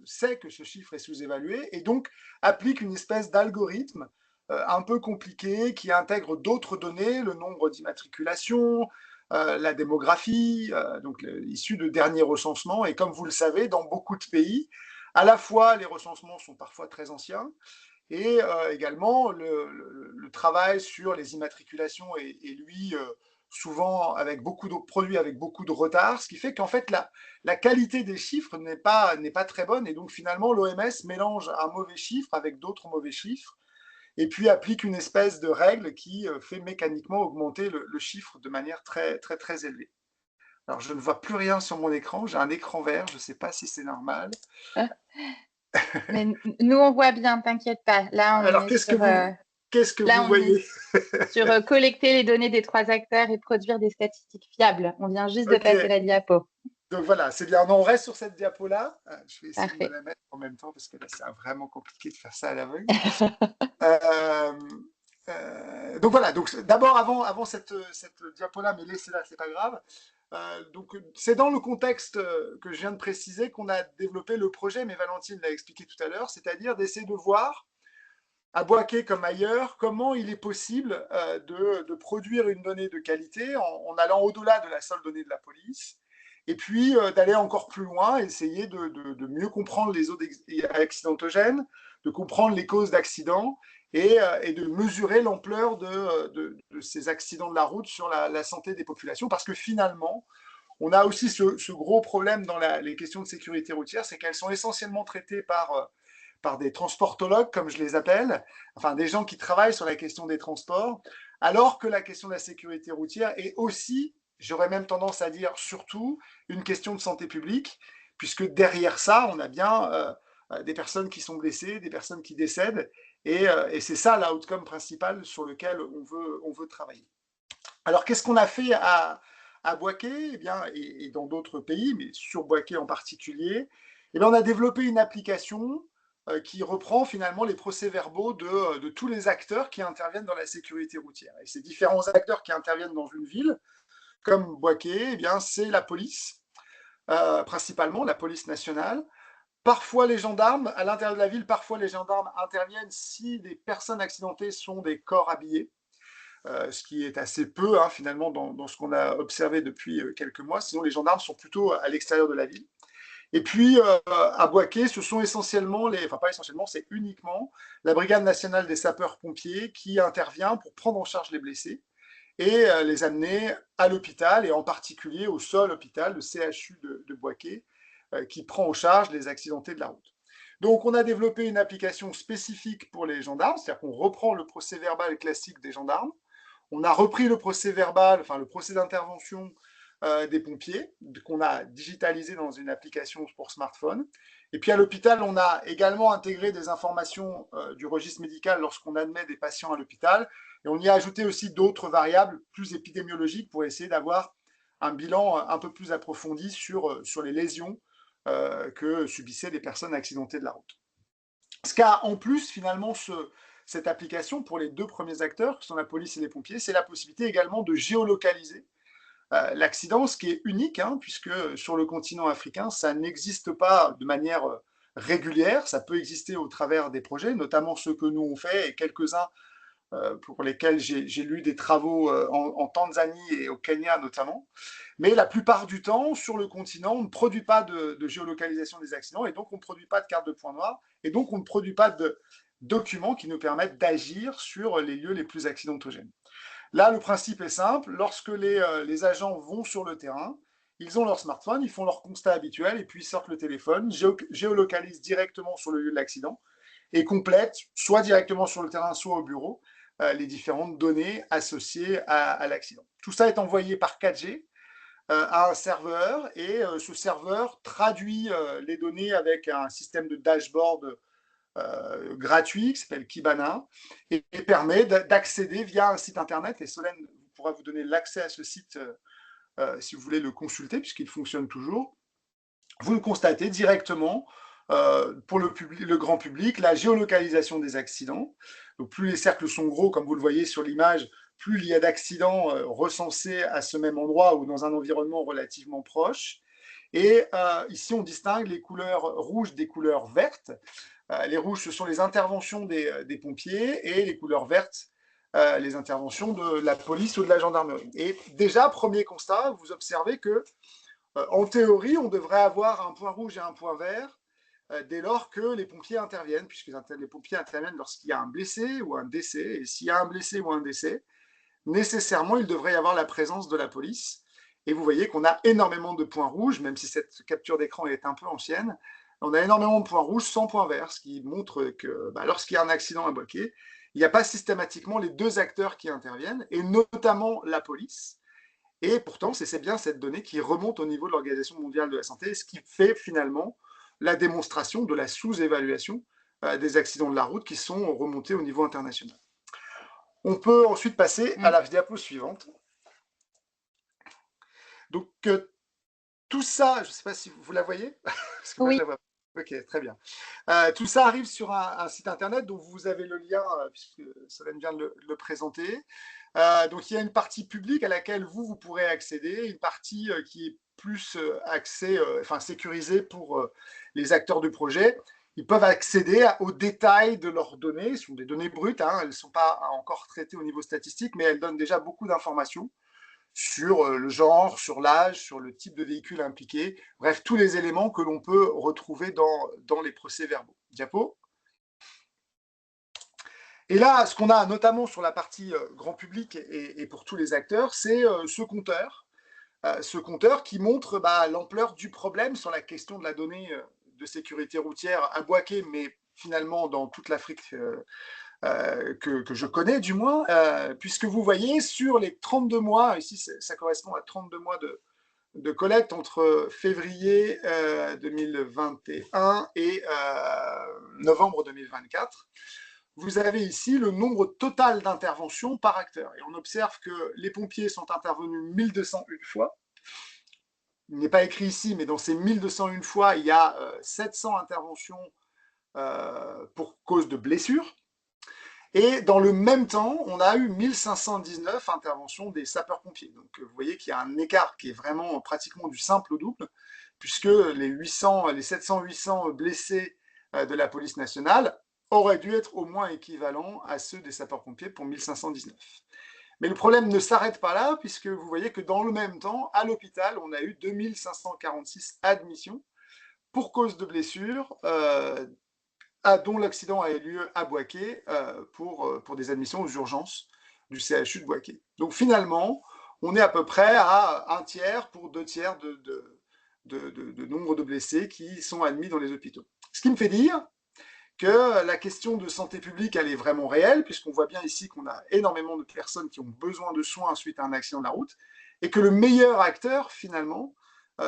sait que ce chiffre est sous-évalué et donc applique une espèce d'algorithme un peu compliqué qui intègre d'autres données, le nombre d'immatriculations, la démographie, donc issu de derniers recensements. Et comme vous le savez, dans beaucoup de pays, à la fois les recensements sont parfois très anciens et également le travail sur les immatriculations est lui souvent produit avec beaucoup de retard, ce qui fait qu'en fait la qualité des chiffres n'est pas très bonne et donc finalement l'OMS mélange un mauvais chiffre avec d'autres mauvais chiffres et puis applique une espèce de règle qui fait mécaniquement augmenter le chiffre de manière très, très, très élevée. Alors, je ne vois plus rien sur mon écran. J'ai un écran vert. Je ne sais pas si c'est normal. Mais nous, on voit bien, t'inquiète pas. Là, on Alors, est qu'est-ce que là, vous on est voyez? sur collecter les données des 3 acteurs et produire des statistiques fiables. On vient juste de Ok. passer la diapo. Donc voilà, c'est bien. On reste sur cette diapo-là. Je vais essayer de me Parfait. la mettre en même temps parce que là, c'est vraiment compliqué de faire ça à l'aveugle. Euh, donc voilà, donc d'abord avant cette diapo-là, mais laissez-la, c'est pas grave. Donc c'est dans le contexte que je viens de préciser qu'on a développé le projet, mais Valentine l'a expliqué tout à l'heure, c'est-à-dire d'essayer de voir, à Bouaké comme ailleurs, comment il est possible de produire une donnée de qualité en allant au-delà de la seule donnée de la police, et puis d'aller encore plus loin, essayer de mieux comprendre les zones accidentogènes, de comprendre les causes d'accidents, et de mesurer l'ampleur de ces accidents de la route sur la santé des populations, parce que finalement, on a aussi ce gros problème dans les questions de sécurité routière, c'est qu'elles sont essentiellement traitées par des transportologues, comme je les appelle, enfin des gens qui travaillent sur la question des transports, alors que la question de la sécurité routière est aussi, j'aurais même tendance à dire surtout, une question de santé publique, puisque derrière ça, on a bien des personnes qui sont blessées, des personnes qui décèdent, et c'est ça l'outcome principal sur lequel on veut travailler. Alors, qu'est-ce qu'on a fait à Bouaké eh bien, et dans d'autres pays, mais sur Bouaké en particulier? Eh bien, on a développé une application qui reprend finalement les procès-verbaux de tous les acteurs qui interviennent dans la sécurité routière. Et ces différents acteurs qui interviennent dans une ville, comme Bouaké, eh bien, c'est la police, principalement la police nationale. Parfois les gendarmes, à l'intérieur de la ville, parfois les gendarmes interviennent si des personnes accidentées sont des corps habillés. Ce qui est assez peu finalement dans ce qu'on a observé depuis quelques mois. Sinon, les gendarmes sont plutôt à l'extérieur de la ville. Et puis, à Bouaké, ce sont essentiellement, enfin pas essentiellement, c'est uniquement la Brigade nationale des sapeurs-pompiers qui intervient pour prendre en charge les blessés et les amener à l'hôpital, et en particulier au seul hôpital, le CHU de Bouaké, qui prend en charge les accidentés de la route. Donc, on a développé une application spécifique pour les gendarmes, c'est-à-dire qu'on reprend le procès-verbal classique des gendarmes. On a repris le procès-verbal, enfin le procès d'intervention des pompiers, qu'on a digitalisé dans une application pour smartphone. Et puis à l'hôpital, on a également intégré des informations du registre médical lorsqu'on admet des patients à l'hôpital. Et on y a ajouté aussi d'autres variables plus épidémiologiques pour essayer d'avoir un bilan un peu plus approfondi sur les lésions que subissaient les personnes accidentées de la route. Ce qu'a en plus finalement cette application pour les deux premiers acteurs, qui sont la police et les pompiers, c'est la possibilité également de géolocaliser l'accident, ce qui est unique, hein, puisque sur le continent africain, ça n'existe pas de manière régulière, ça peut exister au travers des projets, notamment ceux que nous on fait, et quelques-uns pour lesquels j'ai lu des travaux en Tanzanie et au Kenya notamment. Mais la plupart du temps, sur le continent, on ne produit pas de géolocalisation des accidents, et donc on ne produit pas de carte de point noir, et donc on ne produit pas de documents qui nous permettent d'agir sur les lieux les plus accidentogènes. Là, le principe est simple. Lorsque les agents vont sur le terrain, ils ont leur smartphone, ils font leur constat habituel et puis ils sortent le téléphone, géolocalisent directement sur le lieu de l'accident et complètent, soit directement sur le terrain, soit au bureau, les différentes données associées à l'accident. Tout ça est envoyé par 4G à un serveur et ce serveur traduit les données avec un système de dashboard gratuit qui s'appelle Kibana et permet d'accéder via un site internet, et Solène pourra vous donner l'accès à ce site si vous voulez le consulter puisqu'il fonctionne toujours. Vous le constatez directement pour le grand public, la géolocalisation des accidents. Donc plus les cercles sont gros, comme vous le voyez sur l'image, plus il y a d'accidents recensés à ce même endroit ou dans un environnement relativement proche. Et ici, on distingue les couleurs rouges des couleurs vertes. Les rouges, ce sont les interventions des pompiers, et les couleurs vertes, les interventions de la police ou de la gendarmerie. Et déjà, premier constat, vous observez que, en théorie, on devrait avoir un point rouge et un point vert dès lors que les pompiers interviennent, puisque les pompiers interviennent lorsqu'il y a un blessé ou un décès. Et s'il y a un blessé ou un décès, nécessairement, il devrait y avoir la présence de la police. Et vous voyez qu'on a énormément de points rouges, même si cette capture d'écran est un peu ancienne. On a énormément de points rouges sans points verts, ce qui montre que lorsqu'il y a un accident à Bouaké, il n'y a pas systématiquement les deux acteurs qui interviennent, et notamment la police. Et pourtant, c'est bien cette donnée qui remonte au niveau de l'Organisation mondiale de la santé, ce qui fait finalement la démonstration de la sous-évaluation des accidents de la route qui sont remontés au niveau international. On peut ensuite passer à la diapo suivante. Donc, tout ça, je ne sais pas si vous la voyez. Parce que moi, oui. je la vois. Ok, très bien. Tout ça arrive sur un site internet dont vous avez le lien, puisque Solène vient de le présenter. Donc, il y a une partie publique à laquelle vous pourrez accéder, une partie qui est plus sécurisée pour les acteurs du projet. Ils peuvent accéder aux détails de leurs données. Ce sont des données brutes, hein, elles ne sont pas encore traitées au niveau statistique, mais elles donnent déjà beaucoup d'informations sur le genre, sur l'âge, sur le type de véhicule impliqué, bref, tous les éléments que l'on peut retrouver dans les procès-verbaux. Diapo. Et là, ce qu'on a notamment sur la partie grand public et pour tous les acteurs, c'est ce compteur qui montre l'ampleur du problème sur la question de la donnée de sécurité routière à Bouaké, mais finalement dans toute l'Afrique que je connais du moins, puisque vous voyez sur les 32 mois, ici ça correspond à 32 mois de collecte entre février 2021 et novembre 2024, vous avez ici le nombre total d'interventions par acteur. Et on observe que les pompiers sont intervenus 1201 fois. Il n'est pas écrit ici, mais dans ces 1201 fois, il y a 700 interventions pour cause de blessures. Et dans le même temps, on a eu 1519 interventions des sapeurs-pompiers. Donc vous voyez qu'il y a un écart qui est vraiment pratiquement du simple au double, puisque les 700-800 blessés de la police nationale auraient dû être au moins équivalents à ceux des sapeurs-pompiers pour 1519. Mais le problème ne s'arrête pas là, puisque vous voyez que dans le même temps, à l'hôpital, on a eu 2546 admissions pour cause de blessures, dont l'accident a eu lieu à Bouaké pour des admissions aux urgences du CHU de Bouaké. Donc finalement, on est à peu près à 1/3 pour 2/3 de nombre de blessés qui sont admis dans les hôpitaux. Ce qui me fait dire que la question de santé publique, elle est vraiment réelle, puisqu'on voit bien ici qu'on a énormément de personnes qui ont besoin de soins suite à un accident de la route, et que le meilleur acteur, finalement,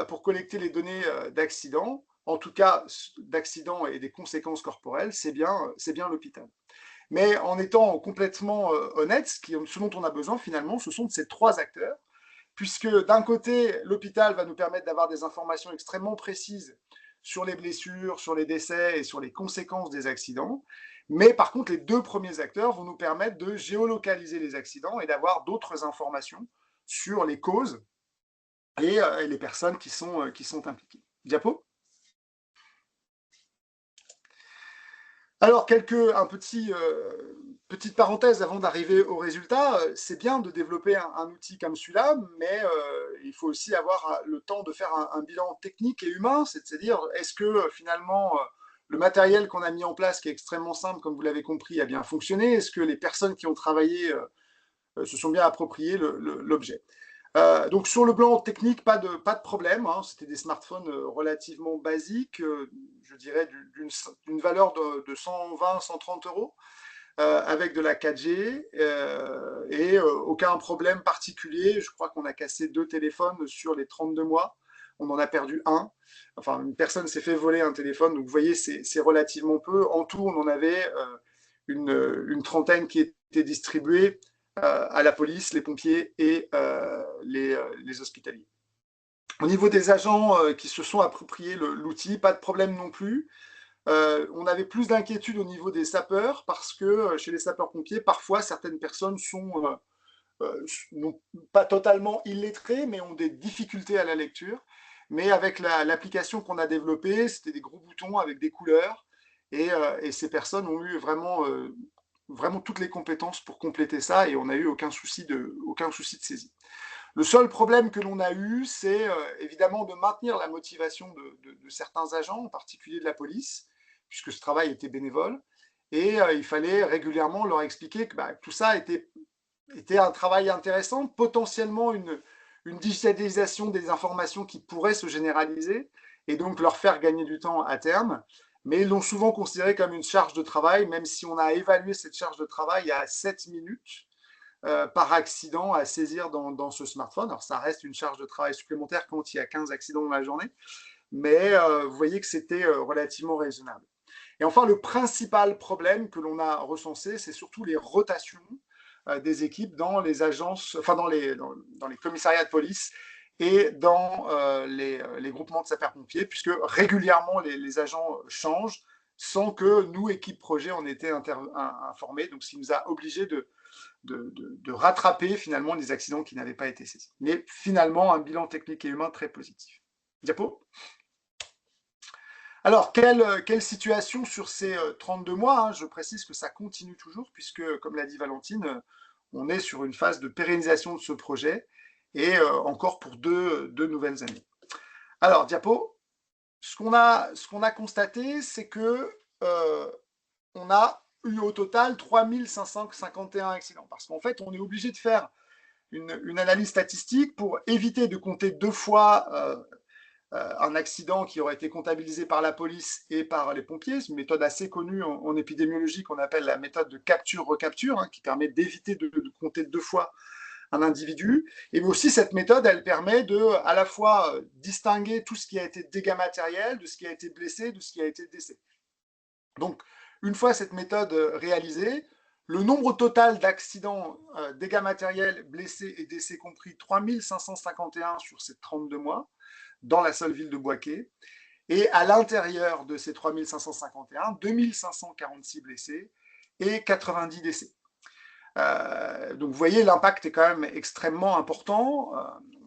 pour collecter les données d'accident, en tout cas d'accidents et des conséquences corporelles, c'est bien l'hôpital. Mais en étant complètement honnête, ce dont on a besoin finalement, ce sont de ces trois acteurs, puisque d'un côté, l'hôpital va nous permettre d'avoir des informations extrêmement précises sur les blessures, sur les décès et sur les conséquences des accidents, Mais par contre, les 2 premiers acteurs vont nous permettre de géolocaliser les accidents et d'avoir d'autres informations sur les causes et les personnes qui sont impliquées. Diapo. Alors, petite parenthèse avant d'arriver au résultat. C'est bien de développer un outil comme celui-là, mais il faut aussi avoir le temps de faire un bilan technique et humain, c'est-à-dire, est-ce que finalement, le matériel qu'on a mis en place, qui est extrêmement simple, comme vous l'avez compris, a bien fonctionné? Est-ce que les personnes qui ont travaillé se sont bien appropriées l'objet? Donc sur le plan technique, pas de problème, hein. C'était des smartphones relativement basiques, je dirais d'une valeur de 120, 130 euros, avec de la 4G et aucun problème particulier. Je crois qu'on a cassé 2 téléphones sur les 32 mois. On en a perdu un. Enfin, une personne s'est fait voler un téléphone. Donc vous voyez, c'est relativement peu. En tout, on en avait une trentaine qui étaient distribués à la police, les pompiers et les hospitaliers. Au niveau des agents qui se sont appropriés l'outil, pas de problème non plus. On avait plus d'inquiétude au niveau des sapeurs parce que chez les sapeurs-pompiers, parfois certaines personnes sont non pas totalement illettrées, mais ont des difficultés à la lecture. Mais avec l'application qu'on a développée, c'était des gros boutons avec des couleurs et ces personnes ont eu vraiment toutes les compétences pour compléter ça et on n'a eu aucun souci de saisie. Le seul problème que l'on a eu, c'est évidemment de maintenir la motivation de certains agents, en particulier de la police, puisque ce travail était bénévole, et il fallait régulièrement leur expliquer que tout ça était un travail intéressant, potentiellement une digitalisation des informations qui pourrait se généraliser, et donc leur faire gagner du temps à terme, mais ils l'ont souvent considéré comme une charge de travail, même si on a évalué cette charge de travail à 7 minutes par accident à saisir dans ce smartphone. Alors ça reste une charge de travail supplémentaire quand il y a 15 accidents dans la journée, mais vous voyez que c'était relativement raisonnable. Et enfin, le principal problème que l'on a recensé, c'est surtout les rotations des équipes dans les agences, enfin dans les commissariats de police et dans les groupements de sapeurs-pompiers, puisque régulièrement les agents changent sans que nous, équipe projet, en étions informés. Donc, ce qui nous a obligés de rattraper finalement les accidents qui n'avaient pas été saisis. Mais finalement, un bilan technique et humain très positif. Diapo. Alors, quelle situation sur ces 32 mois, hein? Je précise que ça continue toujours, puisque, comme l'a dit Valentine, on est sur une phase de pérennisation de ce projet, et encore pour deux nouvelles années. Alors, diapo, ce qu'on a constaté, c'est que on a eu au total 3551 accidents, parce qu'en fait, on est obligé de faire une analyse statistique pour éviter de compter 2 fois un accident qui aurait été comptabilisé par la police et par les pompiers. C'est une méthode assez connue en épidémiologie qu'on appelle la méthode de capture-recapture, hein, qui permet d'éviter de compter 2 fois un individu. Et aussi, cette méthode, elle permet de à la fois distinguer tout ce qui a été dégâts matériels de ce qui a été blessé, de ce qui a été décès. Donc, une fois cette méthode réalisée, le nombre total d'accidents, dégâts matériels, blessés et décès compris, 3551 sur ces 32 mois, dans la seule ville de Bouaké. Et à l'intérieur de ces 3551, 2546 blessés et 90 décès. Donc vous voyez, l'impact est quand même extrêmement important.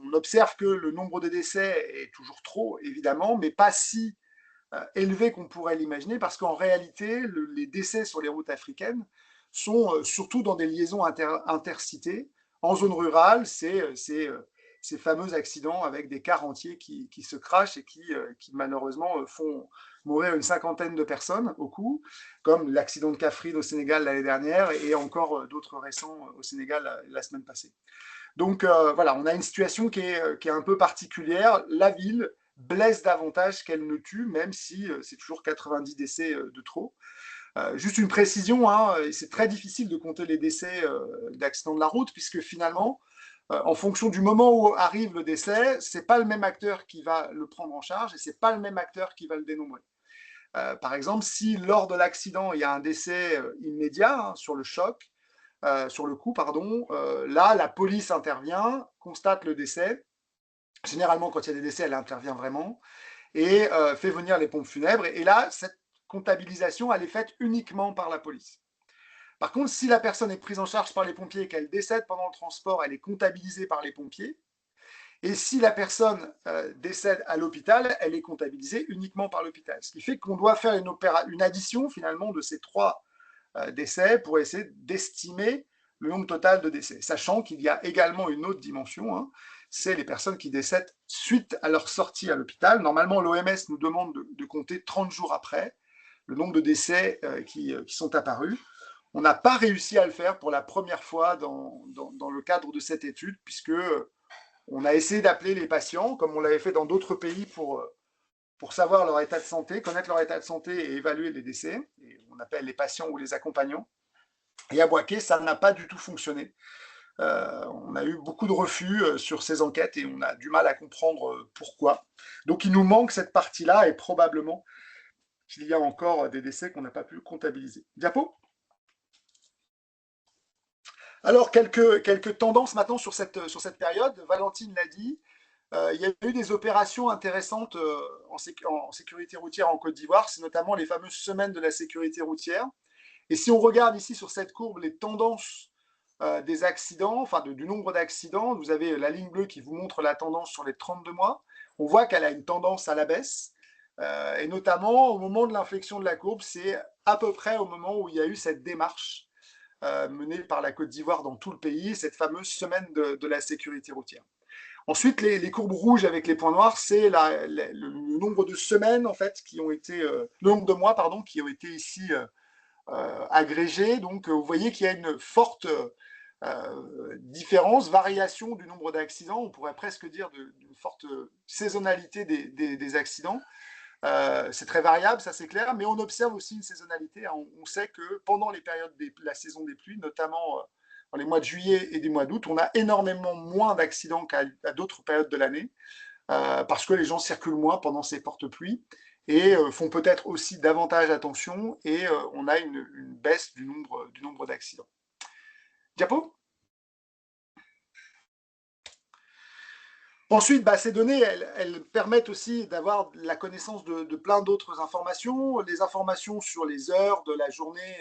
On observe que le nombre de décès est toujours trop, évidemment, mais pas si élevé qu'on pourrait l'imaginer, parce qu'en réalité, les décès sur les routes africaines sont surtout dans des liaisons intercités. En zone rurale, c'est ces fameux accidents avec des cars entiers qui se crachent et qui malheureusement font mourir une cinquantaine de personnes au coup, comme l'accident de Kafrine au Sénégal l'année dernière et encore d'autres récents au Sénégal la semaine passée. Donc voilà, on a une situation qui est un peu particulière. La ville blesse davantage qu'elle ne tue, même si c'est toujours 90 décès de trop. Juste une précision, hein, c'est très difficile de compter les décès d'accidents de la route, puisque finalement, en fonction du moment où arrive le décès, c'est pas le même acteur qui va le prendre en charge et c'est pas le même acteur qui va le dénombrer. Par exemple, si lors de l'accident, il y a un décès immédiat, hein, sur le choc, sur le coup, pardon, là, la police intervient, constate le décès. Généralement, quand il y a des décès, elle intervient vraiment et fait venir les pompes funèbres. Et là, comptabilisation, elle est faite uniquement par la police. Par contre, si la personne est prise en charge par les pompiers et qu'elle décède pendant le transport, elle est comptabilisée par les pompiers. Et si la personne décède à l'hôpital, elle est comptabilisée uniquement par l'hôpital. Ce qui fait qu'on doit faire une addition finalement de ces 3 décès pour essayer d'estimer le nombre total de décès. Sachant qu'il y a également une autre dimension, hein, c'est les personnes qui décèdent suite à leur sortie à l'hôpital. Normalement, l'OMS nous demande de compter 30 jours après le nombre de décès qui sont apparus. On n'a pas réussi à le faire pour la première fois dans le cadre de cette étude, puisque on a essayé d'appeler les patients, comme on l'avait fait dans d'autres pays, pour savoir leur état de santé, connaître leur état de santé et évaluer les décès. Et on appelle les patients ou les accompagnants. Et à Boaké, ça n'a pas du tout fonctionné. On a eu beaucoup de refus sur ces enquêtes et on a du mal à comprendre pourquoi. Donc il nous manque cette partie-là et probablement qu'il y a encore des décès qu'on n'a pas pu comptabiliser. Diapo ? Alors, quelques tendances maintenant sur cette période. Valentine l'a dit, il y a eu des opérations intéressantes en sécurité routière en Côte d'Ivoire, c'est notamment les fameuses semaines de la sécurité routière. Et si on regarde ici sur cette courbe les tendances des accidents, enfin du nombre d'accidents, vous avez la ligne bleue qui vous montre la tendance sur les 32 mois. On voit qu'elle a une tendance à la baisse. Et notamment au moment de l'inflexion de la courbe, c'est à peu près au moment où il y a eu cette démarche menée par la Côte d'Ivoire dans tout le pays, cette fameuse semaine de la sécurité routière. Ensuite, les courbes rouges avec les points noirs, c'est le nombre de semaines en fait qui ont été, le nombre de mois pardon, qui ont été ici agrégés. Donc, vous voyez qu'il y a une forte différence, variation du nombre d'accidents. On pourrait presque dire d'une forte saisonnalité des accidents. C'est très variable, ça c'est clair, mais on observe aussi une saisonnalité. On sait que pendant les périodes de la saison des pluies, notamment dans les mois de juillet et des mois d'août, on a énormément moins d'accidents qu'à d'autres périodes de l'année, parce que les gens circulent moins pendant ces porte-pluies et font peut-être aussi davantage attention, et on a une baisse du nombre d'accidents. Diapo ? Ensuite, ces données, elles permettent aussi d'avoir la connaissance de plein d'autres informations, les informations sur les heures de la journée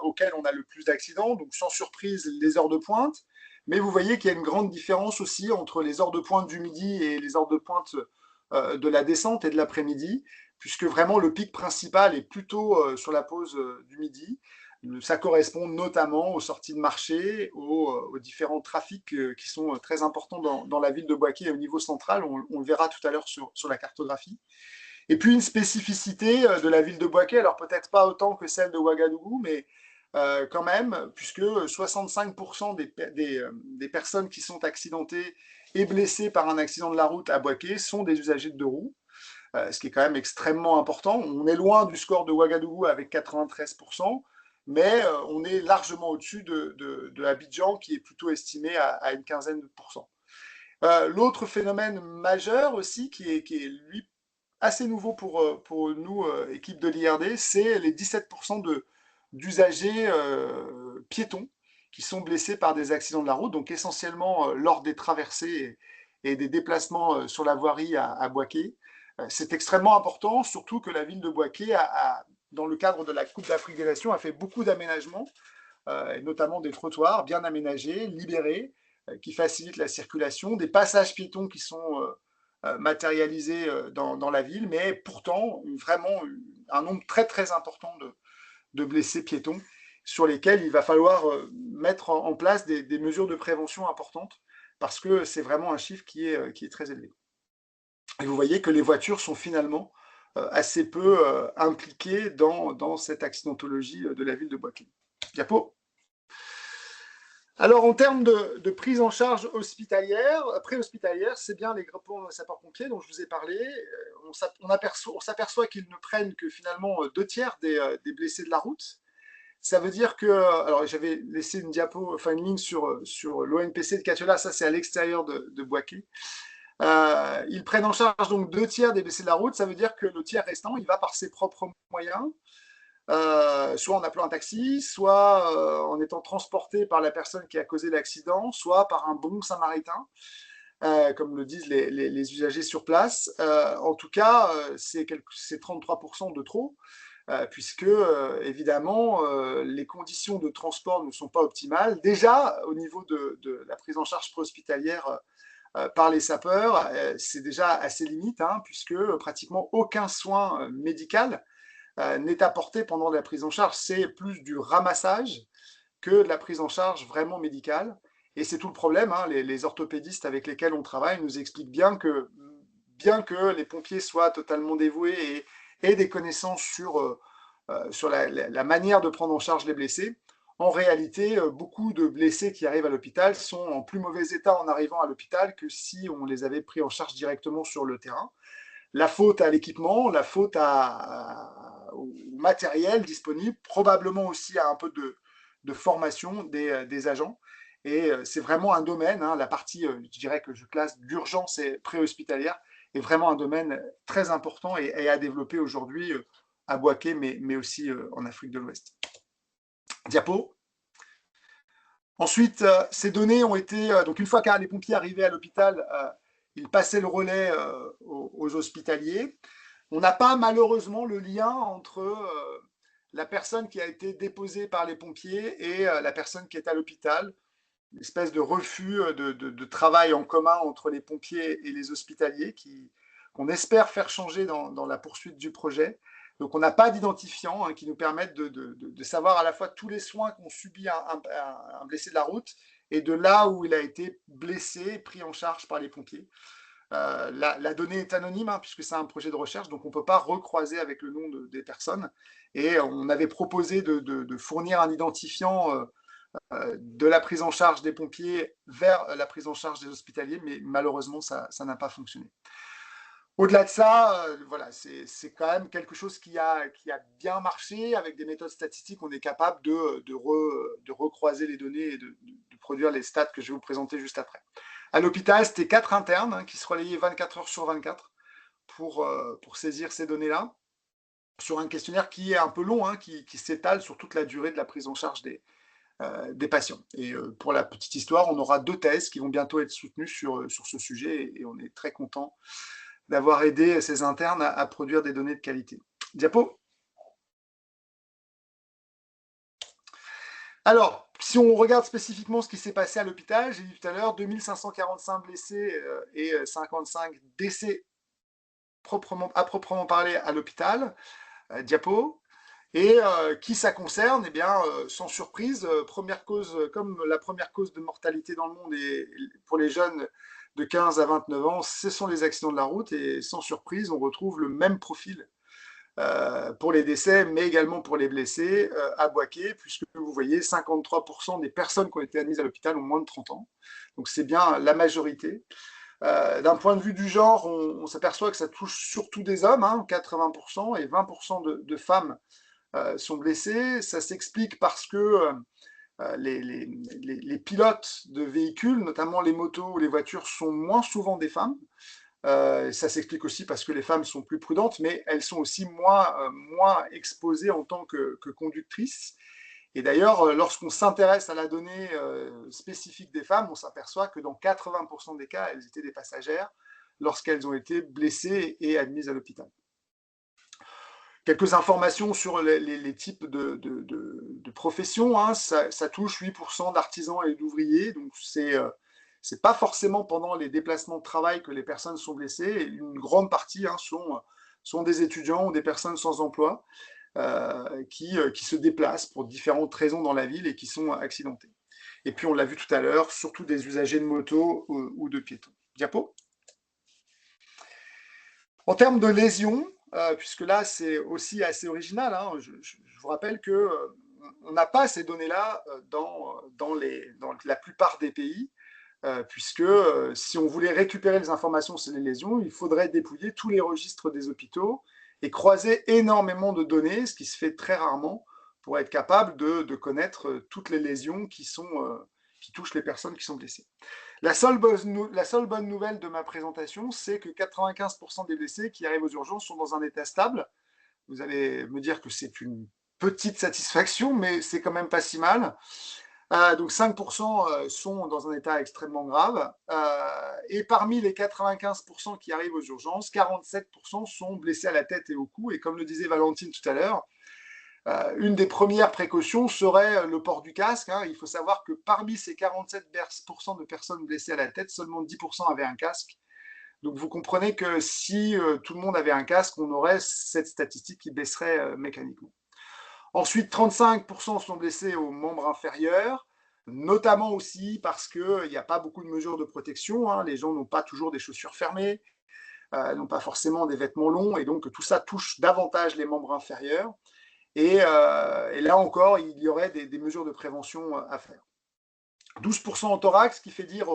auxquelles on a le plus d'accidents, donc sans surprise les heures de pointe, mais vous voyez qu'il y a une grande différence aussi entre les heures de pointe du midi et les heures de pointe de la descente et de l'après-midi, puisque vraiment le pic principal est plutôt sur la pause du midi. Ça correspond notamment aux sorties de marché, aux différents trafics qui sont très importants dans la ville de Boaké au niveau central. On le verra tout à l'heure sur la cartographie. Et puis une spécificité de la ville de Boaké, alors peut-être pas autant que celle de Ouagadougou, mais quand même, puisque 65% des personnes qui sont accidentées et blessées par un accident de la route à Boaké sont des usagers de deux roues, ce qui est quand même extrêmement important. On est loin du score de Ouagadougou avec 93%, mais on est largement au-dessus de Abidjan, qui est plutôt estimé à une quinzaine de pourcents. L'autre phénomène majeur aussi, qui est lui assez nouveau pour nous, équipe de l'IRD, c'est les 17% d'usagers piétons qui sont blessés par des accidents de la route, donc essentiellement lors des traversées et des déplacements sur la voirie à Boaké. C'est extrêmement important, surtout que la ville de Boaké dans le cadre de la Coupe d'Afrique des Nations, a fait beaucoup d'aménagements, notamment des trottoirs bien aménagés, libérés, qui facilitent la circulation, des passages piétons qui sont matérialisés dans la ville, mais pourtant, vraiment un nombre très très important de blessés piétons sur lesquels il va falloir mettre en place des mesures de prévention importantes, parce que c'est vraiment un chiffre qui est très élevé. Et vous voyez que les voitures sont finalement assez peu impliquées dans cette accidentologie de la ville de Boaké. Diapo. Alors, en termes de prise en charge hospitalière, préhospitalière, c'est bien les groupements sapeurs-pompiers dont je vous ai parlé. On s'aperçoit qu'ils ne prennent que finalement 2/3 des blessés de la route. Ça veut dire que, alors j'avais laissé une ligne sur l'ONPC de Katola, ça c'est à l'extérieur de Boaké. Ils prennent en charge donc 2/3 des blessés de la route. Ça veut dire que le tiers restant, il va par ses propres moyens, soit en appelant un taxi, soit en étant transporté par la personne qui a causé l'accident, soit par un bon samaritain. comme le disent les usagers sur place. En tout cas, c'est 33% de trop, puisque évidemment, les conditions de transport ne sont pas optimales. Déjà, au niveau de la prise en charge préhospitalière par les sapeurs, c'est déjà à ses limites, hein, puisque pratiquement aucun soin médical n'est apporté pendant la prise en charge. C'est plus du ramassage que de la prise en charge vraiment médicale. Et c'est tout le problème, hein. Les orthopédistes avec lesquels on travaille nous expliquent bien que les pompiers soient totalement dévoués et aient des connaissances sur la manière de prendre en charge les blessés, en réalité, beaucoup de blessés qui arrivent à l'hôpital sont en plus mauvais état en arrivant à l'hôpital que si on les avait pris en charge directement sur le terrain. La faute à l'équipement, la faute au matériel disponible, probablement aussi à un peu de formation des agents. Et c'est vraiment un domaine, hein, la partie, je dirais que je classe d'urgence et préhospitalière, est vraiment un domaine très important et à développer aujourd'hui à Bouaké, mais aussi en Afrique de l'Ouest. Diapo. Ensuite, ces données ont été, donc une fois que les pompiers arrivaient à l'hôpital, ils passaient le relais aux hospitaliers. On n'a pas malheureusement le lien entre la personne qui a été déposée par les pompiers et la personne qui est à l'hôpital. Une espèce de refus de travail en commun entre les pompiers et les hospitaliers qu'on espère faire changer dans la poursuite du projet. Donc on n'a pas d'identifiant qui nous permettent de savoir à la fois tous les soins qu'ont subi un blessé de la route et de là où il a été blessé, pris en charge par les pompiers. La donnée est anonyme, hein, puisque c'est un projet de recherche, donc on ne peut pas recroiser avec le nom des personnes. Et on avait proposé de fournir un identifiant de la prise en charge des pompiers vers la prise en charge des hospitaliers, mais malheureusement, ça n'a pas fonctionné. Au-delà de ça, voilà, c'est quand même quelque chose qui a bien marché. Avec des méthodes statistiques, on est capable de recroiser les données et de produire les stats que je vais vous présenter juste après. À l'hôpital, c'était 4 internes qui se relayaient 24 heures sur 24 pour saisir ces données-là, sur un questionnaire qui est un peu long, hein, qui s'étale sur toute la durée de la prise en charge des patients. Et pour la petite histoire, on aura 2 thèses qui vont bientôt être soutenues sur ce sujet et on est très content d'avoir aidé ces internes à produire des données de qualité. Diapo. Alors, si on regarde spécifiquement ce qui s'est passé à l'hôpital, j'ai dit tout à l'heure, 2545 blessés et 55 décès à proprement parler à l'hôpital. Diapo. Et qui ça concerne? Eh bien, sans surprise, première cause, comme la première cause de mortalité dans le monde et pour les jeunes de 15 à 29 ans, ce sont les accidents de la route. Et sans surprise, on retrouve le même profil pour les décès, mais également pour les blessés à Bouaké, puisque vous voyez, 53% des personnes qui ont été admises à l'hôpital ont moins de 30 ans. Donc c'est bien la majorité. D'un point de vue du genre, on s'aperçoit que ça touche surtout des hommes, hein, 80%, et 20% de femmes sont blessés. Ça s'explique parce que les pilotes de véhicules, notamment les motos ou les voitures, sont moins souvent des femmes. Ça s'explique aussi parce que les femmes sont plus prudentes, mais elles sont aussi moins exposées en tant que conductrices. Et d'ailleurs, lorsqu'on s'intéresse à la donnée spécifique des femmes, on s'aperçoit que dans 80% des cas, elles étaient des passagères lorsqu'elles ont été blessées et admises à l'hôpital. Quelques informations sur les types de professions, hein. Ça touche 8% d'artisans et d'ouvriers, donc c'est pas forcément pendant les déplacements de travail que les personnes sont blessées. Et une grande partie sont des étudiants ou des personnes sans emploi qui se déplacent pour différentes raisons dans la ville et qui sont accidentés. Et puis on l'a vu tout à l'heure, surtout des usagers de moto ou de piétons. Diapo. En termes de lésions, puisque là c'est aussi assez original, hein, je vous rappelle que on n'a pas ces données-là dans la plupart des pays, puisque si on voulait récupérer les informations sur les lésions, il faudrait dépouiller tous les registres des hôpitaux et croiser énormément de données, ce qui se fait très rarement, pour être capable de connaître toutes les lésions qui touchent les personnes qui sont blessées. La seule bonne nouvelle de ma présentation, c'est que 95% des blessés qui arrivent aux urgences sont dans un état stable. Vous allez me dire que c'est une petite satisfaction, mais c'est quand même pas si mal. Donc 5% sont dans un état extrêmement grave et parmi les 95% qui arrivent aux urgences, 47% sont blessés à la tête et au cou. Et comme le disait Valentine tout à l'heure, une des premières précautions serait le port du casque. Il faut savoir que parmi ces 47% de personnes blessées à la tête, seulement 10% avaient un casque. Donc vous comprenez que si tout le monde avait un casque, on aurait cette statistique qui baisserait mécaniquement. Ensuite, 35% sont blessés aux membres inférieurs, notamment aussi parce qu'il n'y a pas beaucoup de mesures de protection. Les gens n'ont pas toujours des chaussures fermées, n'ont pas forcément des vêtements longs, et donc tout ça touche davantage les membres inférieurs. Et là encore, il y aurait des mesures de prévention à faire. 12% en thorax, ce qui fait dire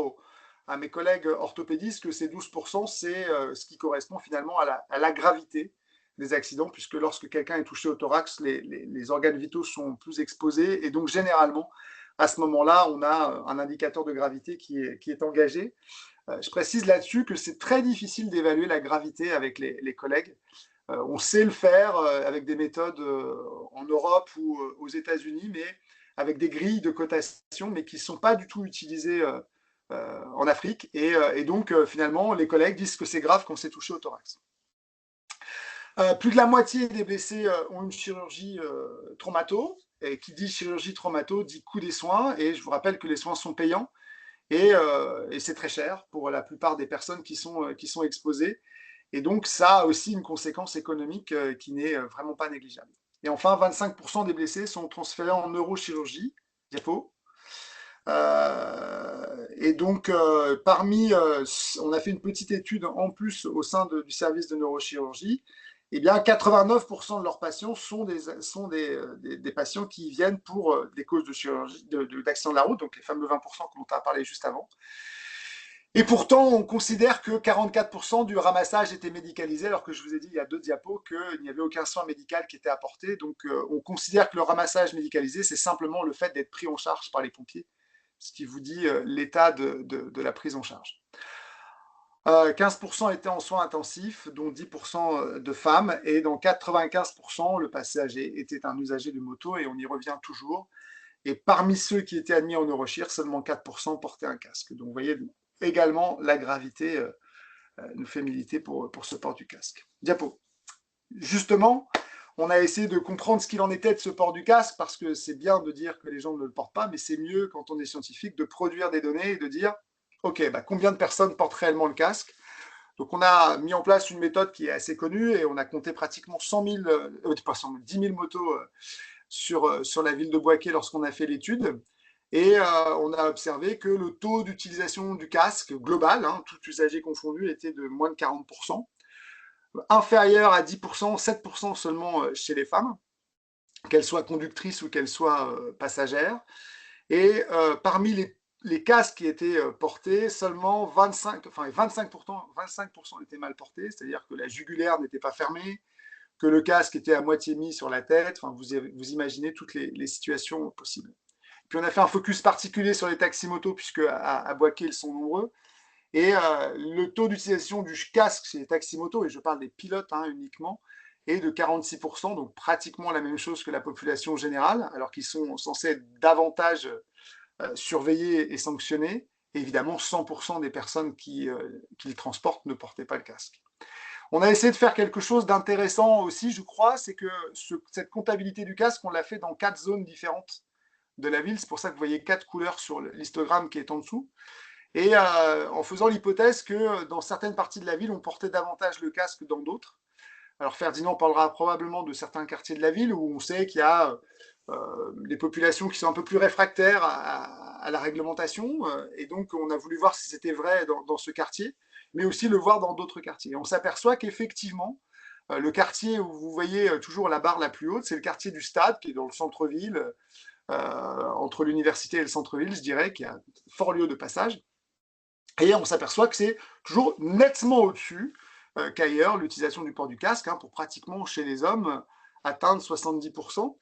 à mes collègues orthopédistes que ces 12%, c'est ce qui correspond finalement à la gravité des accidents, puisque lorsque quelqu'un est touché au thorax, les organes vitaux sont plus exposés, et donc généralement, à ce moment-là, on a un indicateur de gravité qui est engagé. Je précise là-dessus que c'est très difficile d'évaluer la gravité avec les collègues. On sait le faire avec des méthodes en Europe ou aux États-Unis, mais avec des grilles de cotation, mais qui ne sont pas du tout utilisées en Afrique. Et donc, finalement, les collègues disent que c'est grave quand c'est touché au thorax. Plus de la moitié des blessés ont une chirurgie traumato. Et qui dit chirurgie traumato dit coût des soins. Et je vous rappelle que les soins sont payants. Et c'est très cher pour la plupart des personnes qui sont exposées. Et donc, ça a aussi une conséquence économique qui n'est vraiment pas négligeable. Et enfin, 25% des blessés sont transférés en neurochirurgie. Diapo. Et donc, on a fait une petite étude en plus au sein du service de neurochirurgie. Eh bien, 89% de leurs patients sont des patients qui viennent pour des causes de chirurgie, d'accident de la route, donc les fameux 20% dont on a parlé juste avant. Et pourtant, on considère que 44% du ramassage était médicalisé, alors que je vous ai dit il y a 2 diapos qu'il n'y avait aucun soin médical qui était apporté. Donc, on considère que le ramassage médicalisé, c'est simplement le fait d'être pris en charge par les pompiers, ce qui vous dit l'état de la prise en charge. 15% étaient en soins intensifs, dont 10% de femmes, et dans 95%, le passager était un usager de moto, et on y revient toujours. Et parmi ceux qui étaient admis en neurochir, seulement 4% portaient un casque. Donc, vous voyez également la gravité nous fait militer pour ce port du casque. Diapo. Justement, on a essayé de comprendre ce qu'il en était de ce port du casque, parce que c'est bien de dire que les gens ne le portent pas, mais c'est mieux, quand on est scientifique, de produire des données et de dire ok, combien de personnes portent réellement le casque? Donc, on a mis en place une méthode qui est assez connue, et on a compté pratiquement 10 000 motos sur la ville de Bouaké lorsqu'on a fait l'étude. Et on a observé que le taux d'utilisation du casque global, tout usager confondu, était de moins de 40%, inférieur à 10%, 7% seulement chez les femmes, qu'elles soient conductrices ou qu'elles soient passagères. Et parmi les casques qui étaient portés, seulement 25% étaient mal portés, c'est-à-dire que la jugulaire n'était pas fermée, que le casque était à moitié mis sur la tête. Enfin, vous imaginez toutes les situations possibles. Puis on a fait un focus particulier sur les taxis-motos, puisque à Bouaké, ils sont nombreux. Et le taux d'utilisation du casque chez les taxis-motos, et je parle des pilotes uniquement, est de 46%, donc pratiquement la même chose que la population générale, alors qu'ils sont censés être davantage surveillés et sanctionnés. Et évidemment, 100% des personnes qui le transportent ne portaient pas le casque. On a essayé de faire quelque chose d'intéressant aussi, je crois, c'est que cette comptabilité du casque, on l'a fait dans 4 zones différentes de la ville. C'est pour ça que vous voyez 4 couleurs sur l'histogramme qui est en dessous. Et en faisant l'hypothèse que dans certaines parties de la ville, on portait davantage le casque que dans d'autres. Alors Ferdinand parlera probablement de certains quartiers de la ville où on sait qu'il y a des populations qui sont un peu plus réfractaires à la réglementation. Et donc, on a voulu voir si c'était vrai dans ce quartier, mais aussi le voir dans d'autres quartiers. Et on s'aperçoit qu'effectivement, le quartier où vous voyez toujours la barre la plus haute, c'est le quartier du Stade, qui est dans le centre-ville, entre l'université et le centre-ville, je dirais, qui a fort lieu de passage. Et on s'aperçoit que c'est toujours nettement au-dessus qu'ailleurs l'utilisation du port du casque, pour pratiquement chez les hommes atteindre 70%.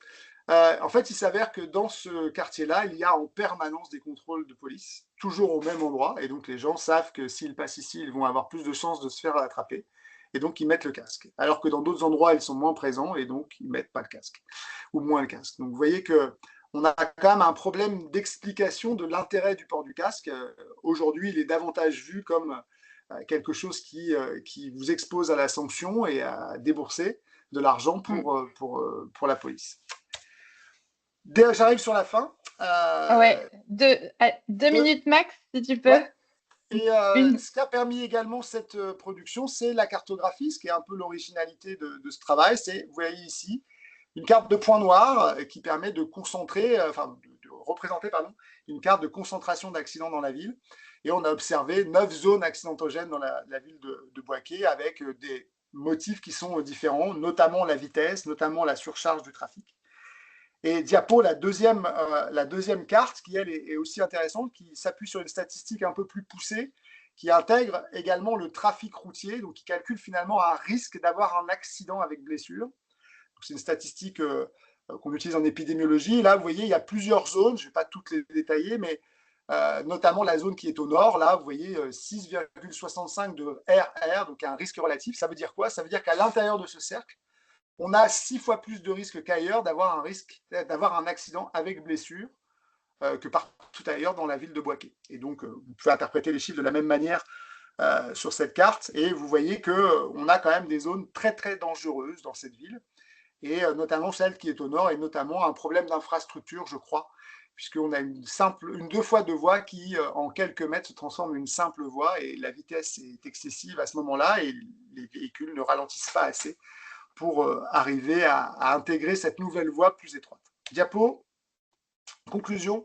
En fait, il s'avère que dans ce quartier-là, il y a en permanence des contrôles de police, toujours au même endroit, et donc les gens savent que s'ils passent ici, ils vont avoir plus de chances de se faire attraper, et donc ils mettent le casque. Alors que dans d'autres endroits, ils sont moins présents, et donc ils ne mettent pas le casque, ou moins le casque. Donc vous voyez que on a quand même un problème d'explication de l'intérêt du port du casque. Aujourd'hui, il est davantage vu comme quelque chose qui vous expose à la sanction et à débourser de l'argent pour la police. J'arrive sur la fin. Ouais, 2 minutes max, si tu peux. Ouais. Et ce qui a permis également cette production, c'est la cartographie, ce qui est un peu l'originalité de ce travail. Vous voyez ici, une carte de points noirs qui permet de concentrer, de représenter une carte de concentration d'accidents dans la ville. Et on a observé 9 zones accidentogènes dans la ville de Boaké avec des motifs qui sont différents, notamment la vitesse, notamment la surcharge du trafic. Et diapo, la deuxième carte, qui elle est aussi intéressante, qui s'appuie sur une statistique un peu plus poussée, qui intègre également le trafic routier, donc qui calcule finalement un risque d'avoir un accident avec blessure. C'est une statistique qu'on utilise en épidémiologie. Là, vous voyez, il y a plusieurs zones, je ne vais pas toutes les détailler, mais notamment la zone qui est au nord, là, vous voyez 6,65 de RR, donc un risque relatif. Ça veut dire quoi? Ça veut dire qu'à l'intérieur de ce cercle, on a 6 fois plus de risques qu'ailleurs d'avoir un accident avec blessure que partout ailleurs dans la ville de Boaké. Et donc, vous pouvez interpréter les chiffres de la même manière sur cette carte, et vous voyez qu'on a quand même des zones très très dangereuses dans cette ville, et notamment celle qui est au nord, et notamment un problème d'infrastructure, je crois, puisqu'on a une 2 fois 2 voies qui, en quelques mètres, se transforment en une simple voie, et la vitesse est excessive à ce moment-là, et les véhicules ne ralentissent pas assez pour arriver à intégrer cette nouvelle voie plus étroite. Diapo, conclusion.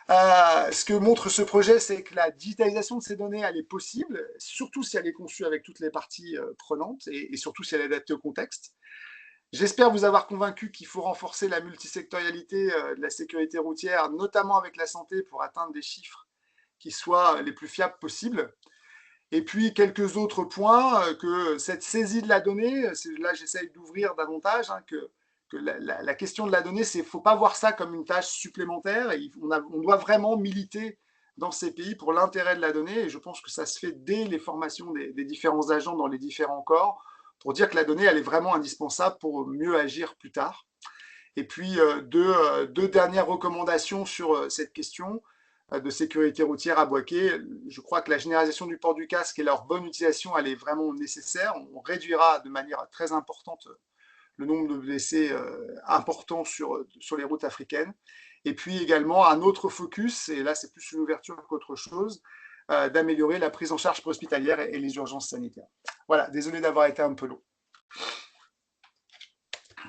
Ce que montre ce projet, c'est que la digitalisation de ces données, elle est possible, surtout si elle est conçue avec toutes les parties prenantes et surtout si elle est adaptée au contexte. J'espère vous avoir convaincu qu'il faut renforcer la multisectorialité de la sécurité routière, notamment avec la santé, pour atteindre des chiffres qui soient les plus fiables possibles. Et puis, quelques autres points, que cette saisie de la donnée, là j'essaye d'ouvrir davantage, que la question de la donnée, il ne faut pas voir ça comme une tâche supplémentaire. On doit vraiment militer dans ces pays pour l'intérêt de la donnée, et je pense que ça se fait dès les formations des différents agents dans les différents corps, pour dire que la donnée, elle est vraiment indispensable pour mieux agir plus tard. Et puis, deux dernières recommandations sur cette question de sécurité routière à Boaké. Je crois que la généralisation du port du casque et leur bonne utilisation, elle est vraiment nécessaire. On réduira de manière très importante le nombre de blessés importants sur les routes africaines. Et puis également un autre focus, et là c'est plus une ouverture qu'autre chose, d'améliorer la prise en charge préhospitalière et les urgences sanitaires. Voilà, désolé d'avoir été un peu long.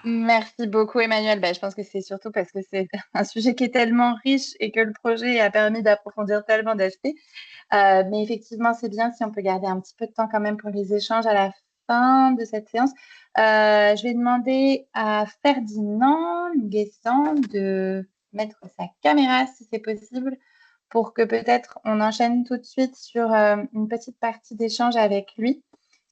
Merci beaucoup, Emmanuel. Je pense que c'est surtout parce que c'est un sujet qui est tellement riche et que le projet a permis d'approfondir tellement d'aspects. Mais effectivement, c'est bien si on peut garder un petit peu de temps quand même pour les échanges à la fin de cette séance. Je vais demander à Ferdinand Nguessan de mettre sa caméra si c'est possible pour que peut-être on enchaîne tout de suite sur une petite partie d'échange avec lui,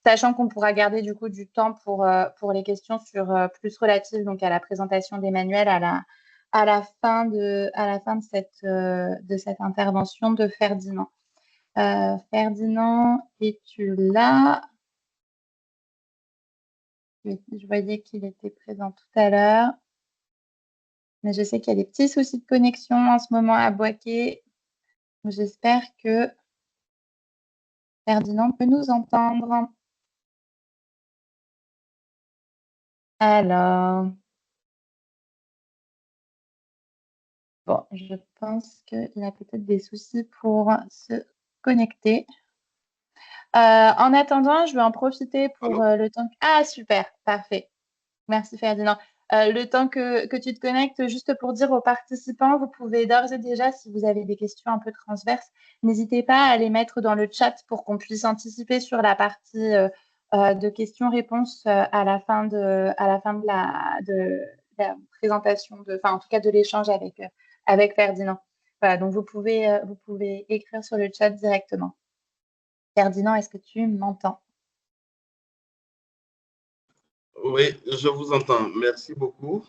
sachant qu'on pourra garder du coup du temps pour les questions sur plus relatives donc à la présentation d'Emmanuel à la fin de cette intervention de Ferdinand. Ferdinand, es-tu là? Je voyais qu'il était présent tout à l'heure, mais je sais qu'il y a des petits soucis de connexion en ce moment à Boaké. J'espère que Ferdinand peut nous entendre. Alors, bon, je pense qu'il a peut-être des soucis pour se connecter. En attendant, je vais en profiter pour le temps. Ah, super, parfait. Merci Ferdinand. Le temps que tu te connectes, juste pour dire aux participants, vous pouvez d'ores et déjà, si vous avez des questions un peu transverses, n'hésitez pas à les mettre dans le chat pour qu'on puisse anticiper sur la partie de questions-réponses à la fin de la présentation, en tout cas de l'échange avec Ferdinand. Voilà, donc vous pouvez écrire sur le chat directement. Ferdinand, est-ce que tu m'entends? Oui, je vous entends. Merci beaucoup.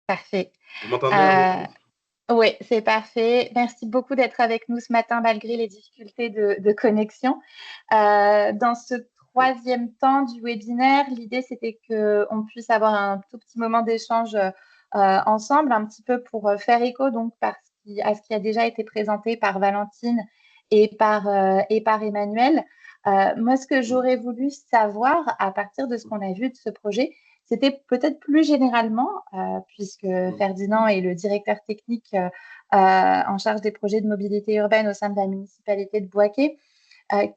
Parfait. Vous m'entendez? Oui, c'est parfait. Merci beaucoup d'être avec nous ce matin malgré les difficultés de connexion. Dans ce troisième temps du webinaire, l'idée c'était qu'on puisse avoir un tout petit moment d'échange ensemble, un petit peu pour faire écho donc, à ce qui a déjà été présenté par Valentine et par Emmanuel. Moi, ce que j'aurais voulu savoir à partir de ce qu'on a vu de ce projet, c'était peut-être plus généralement, puisque Ferdinand est le directeur technique en charge des projets de mobilité urbaine au sein de la municipalité de Bouaké.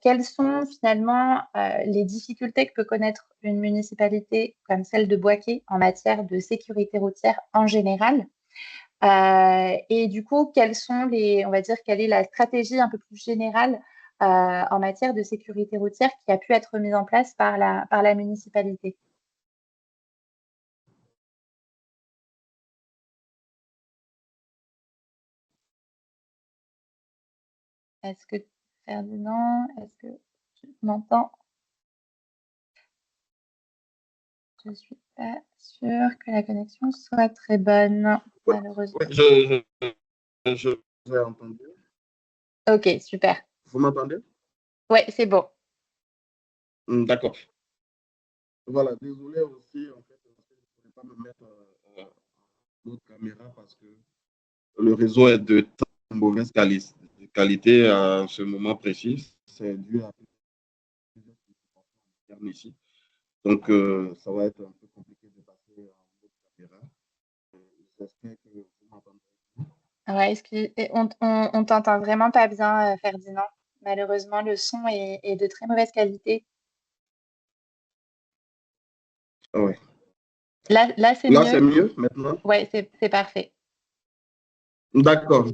Quelles sont finalement les difficultés que peut connaître une municipalité comme celle de Bouaké en matière de sécurité routière en général? Et du coup, quelles est la stratégie un peu plus générale en matière de sécurité routière qui a pu être mise en place par la municipalité? Est-ce que Ferdinand, est-ce que tu m'entends? Je ne suis pas sûre que la connexion soit très bonne, malheureusement. Ouais, je vous ai entendu. Ok, super. Vous m'entendez? Ouais, c'est bon. D'accord. Voilà, désolé aussi, en fait, je ne pourrais pas me mettre d'autres caméras parce que le réseau est de très mauvaise qualité à ce moment précis. C'est dû à plusieurs situations ici. Donc, ça va être un peu compliqué de passer en autre caméra. J'espère que vous m'entendez. Ouais, on t'entend vraiment pas bien, Ferdinand. Malheureusement, le son est de très mauvaise qualité. Ah ouais. Là, c'est Là, c'est mieux. mieux maintenant? Ouais, c'est parfait. D'accord.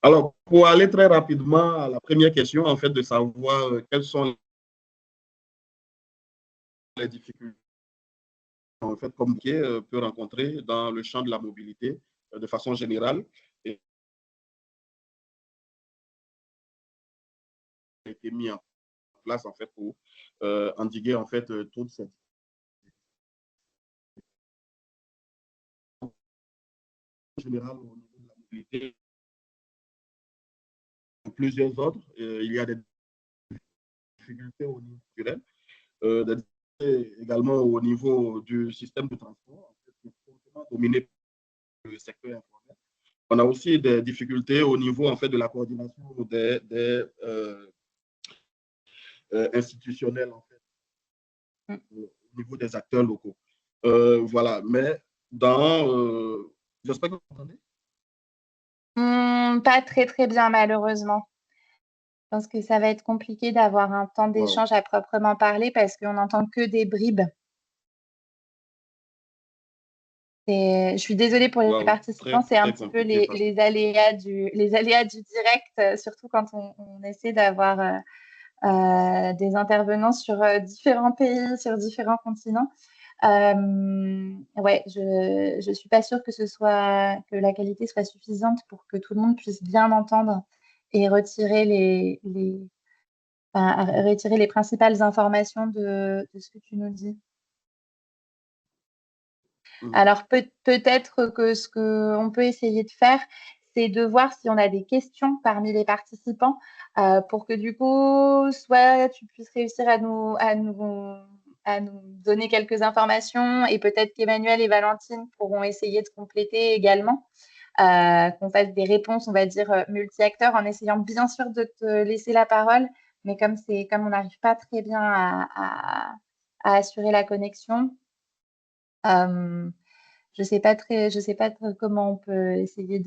Alors, pour aller très rapidement à la première question, en fait, de savoir quelles sont les difficultés en fait, comme peut rencontrer dans le champ de la mobilité de façon générale. Et a été mis en place en fait pour endiguer en fait toutes ces générales au niveau de la mobilité. Plusieurs autres, il y a des difficultés au niveau culturel, des difficultés également au niveau du système de transport, en fait, qui est fortement dominé par le secteur informel. On a aussi des difficultés au niveau en fait de la coordination des institutionnels en fait, au niveau des acteurs locaux. Voilà, mais j'espère que vous entendez. Pas très très bien, malheureusement. Je pense que ça va être compliqué d'avoir un temps d'échange à proprement parler parce qu'on n'entend que des bribes. Je suis désolée pour les participants, c'est un petit peu les aléas du direct, surtout quand on essaie d'avoir des intervenants sur différents pays, sur différents continents. Ouais, je ne suis pas sûre que la qualité soit suffisante pour que tout le monde puisse bien entendre et retirer les principales informations de ce que tu nous dis. Alors, peut-être que ce qu'on peut essayer de faire, c'est de voir si on a des questions parmi les participants pour que du coup, soit tu puisses réussir à nous donner quelques informations et peut-être qu'Emmanuel et Valentine pourront essayer de compléter également, qu'on fasse des réponses, on va dire, multi-acteurs en essayant bien sûr de te laisser la parole, mais comme on n'arrive pas très bien à assurer la connexion, je sais pas comment on peut essayer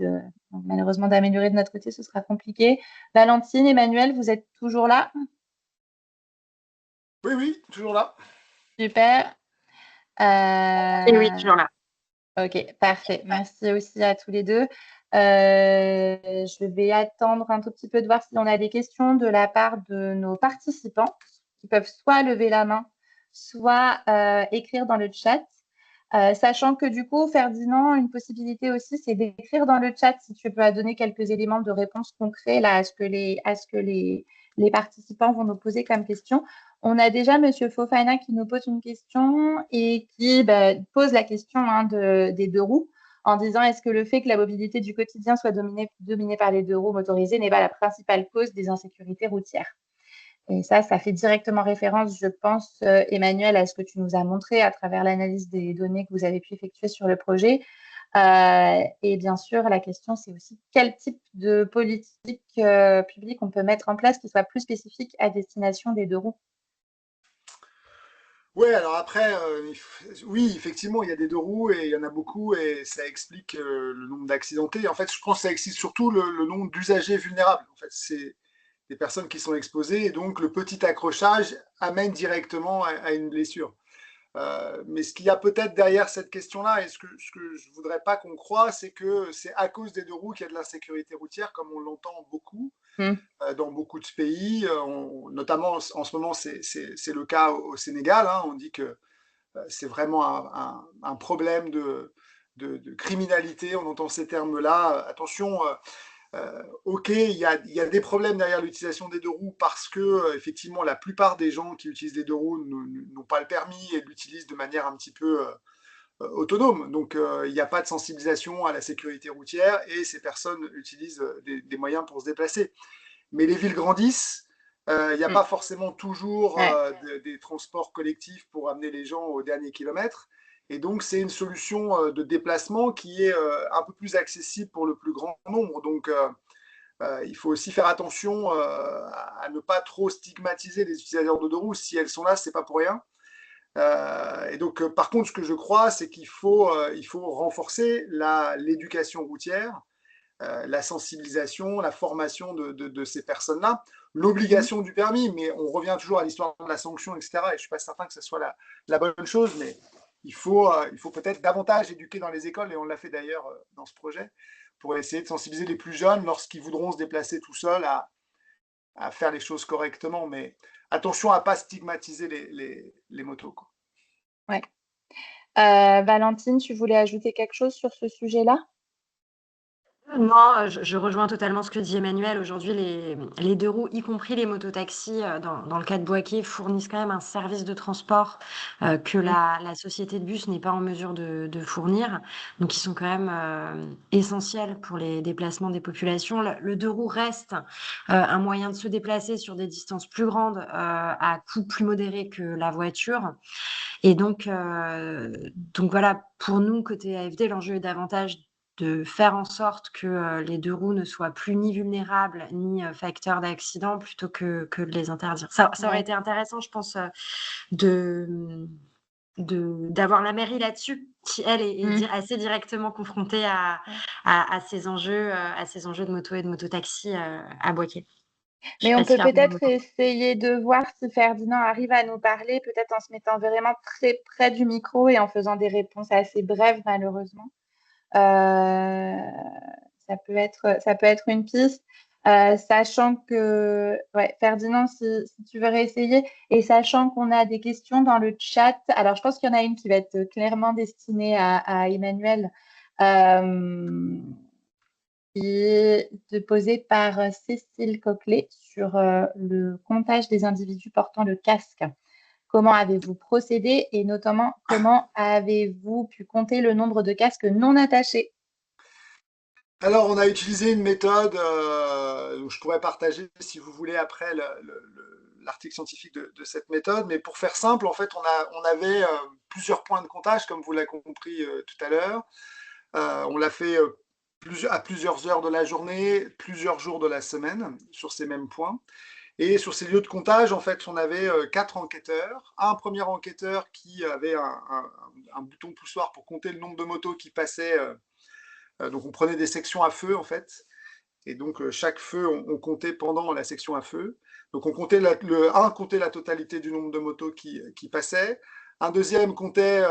malheureusement d'améliorer de notre côté, ce sera compliqué. Valentine, Emmanuel, vous êtes toujours là? Oui, toujours là. Super. Oui, toujours là. Ok, parfait. Merci aussi à tous les deux. Je vais attendre un tout petit peu de voir si on a des questions de la part de nos participants qui peuvent soit lever la main, soit écrire dans le chat. Sachant que du coup, Ferdinand, une possibilité aussi, c'est d'écrire dans le chat si tu peux donner quelques éléments de réponse concrets là, à ce que les participants vont nous poser comme question. On a déjà M. Fofana qui nous pose une question et qui pose la question des deux roues en disant est-ce que le fait que la mobilité du quotidien soit dominée par les deux roues motorisées n'est pas la principale cause des insécurités routières? Et ça fait directement référence, je pense, Emmanuel, à ce que tu nous as montré à travers l'analyse des données que vous avez pu effectuer sur le projet. Et bien sûr, la question, c'est aussi quel type de politique publique on peut mettre en place qui soit plus spécifique à destination des deux roues. Ouais, alors après, oui, effectivement, il y a des deux roues et il y en a beaucoup et ça explique le nombre d'accidentés. En fait, je pense que ça explique surtout le nombre d'usagers vulnérables. En fait, c'est des personnes qui sont exposées et donc le petit accrochage amène directement à une blessure. Mais ce qu'il y a peut-être derrière cette question-là, et ce que je ne voudrais pas qu'on croie, c'est que c'est à cause des deux roues qu'il y a de l'insécurité routière, comme on l'entend beaucoup dans beaucoup de pays. Notamment, en ce moment, c'est le cas au Sénégal. Hein. On dit que c'est vraiment un problème de criminalité. On entend ces termes-là. Attention, ok, il y a des problèmes derrière l'utilisation des deux roues parce que effectivement la plupart des gens qui utilisent les deux roues n'ont pas le permis et l'utilisent de manière un petit peu autonome. Donc il n'y a pas de sensibilisation à la sécurité routière et ces personnes utilisent des moyens pour se déplacer. Mais les villes grandissent, il n'y a pas forcément toujours des transports collectifs pour amener les gens au dernier kilomètre. Et donc, c'est une solution de déplacement qui est un peu plus accessible pour le plus grand nombre. Donc, il faut aussi faire attention à ne pas trop stigmatiser les utilisateurs de deux roues. Si elles sont là, ce n'est pas pour rien. Et donc, par contre, ce que je crois, c'est qu'il faut renforcer l'éducation routière, la sensibilisation, la formation de ces personnes-là, l'obligation du permis, mais on revient toujours à l'histoire de la sanction, etc. Et je ne suis pas certain que ce soit la bonne chose, mais il faut peut-être davantage éduquer dans les écoles, et on l'a fait d'ailleurs dans ce projet, pour essayer de sensibiliser les plus jeunes lorsqu'ils voudront se déplacer tout seuls à faire les choses correctement. Mais attention à ne pas stigmatiser les motos, quoi. Ouais. Valentine, tu voulais ajouter quelque chose sur ce sujet-là? Non, je rejoins totalement ce que dit Emmanuel. Aujourd'hui, les deux roues, y compris les mototaxis, dans le cas de Boaké, fournissent quand même un service de transport que la société de bus n'est pas en mesure de fournir. Donc, ils sont quand même essentiels pour les déplacements des populations. Le deux roues reste un moyen de se déplacer sur des distances plus grandes à coût plus modéré que la voiture. Et donc voilà, pour nous, côté AFD, l'enjeu est davantage de faire en sorte que les deux roues ne soient plus ni vulnérables, ni facteurs d'accident, plutôt que de les interdire. Ça aurait été intéressant, je pense, d'avoir la mairie là-dessus, qui, elle, est assez directement confrontée à ces enjeux de moto et de mototaxi à Boaké. Mais on peut peut-être essayer de voir si Ferdinand arrive à nous parler, peut-être en se mettant vraiment très près du micro et en faisant des réponses assez brèves, malheureusement. Ça peut être une piste, sachant que, Ferdinand, si tu veux réessayer, et sachant qu'on a des questions dans le chat. Alors, je pense qu'il y en a une qui va être clairement destinée à Emmanuel, qui est posée par Cécile Coquelet sur le comptage des individus portant le casque. Comment avez-vous procédé et notamment comment avez-vous pu compter le nombre de casques non attachés? Alors, on a utilisé une méthode, je pourrais partager, si vous voulez, après l'article scientifique de cette méthode, mais pour faire simple, en fait, on avait plusieurs points de comptage, comme vous l'avez compris tout à l'heure. On l'a fait à plusieurs heures de la journée, plusieurs jours de la semaine, sur ces mêmes points. Et sur ces lieux de comptage, en fait, on avait 4 enquêteurs. Un premier enquêteur qui avait un bouton poussoir pour compter le nombre de motos qui passaient. Donc on prenait des sections à feu, en fait. Et donc chaque feu, on comptait pendant la section à feu. Donc on comptait un comptait la totalité du nombre de motos qui passaient. Un deuxième comptait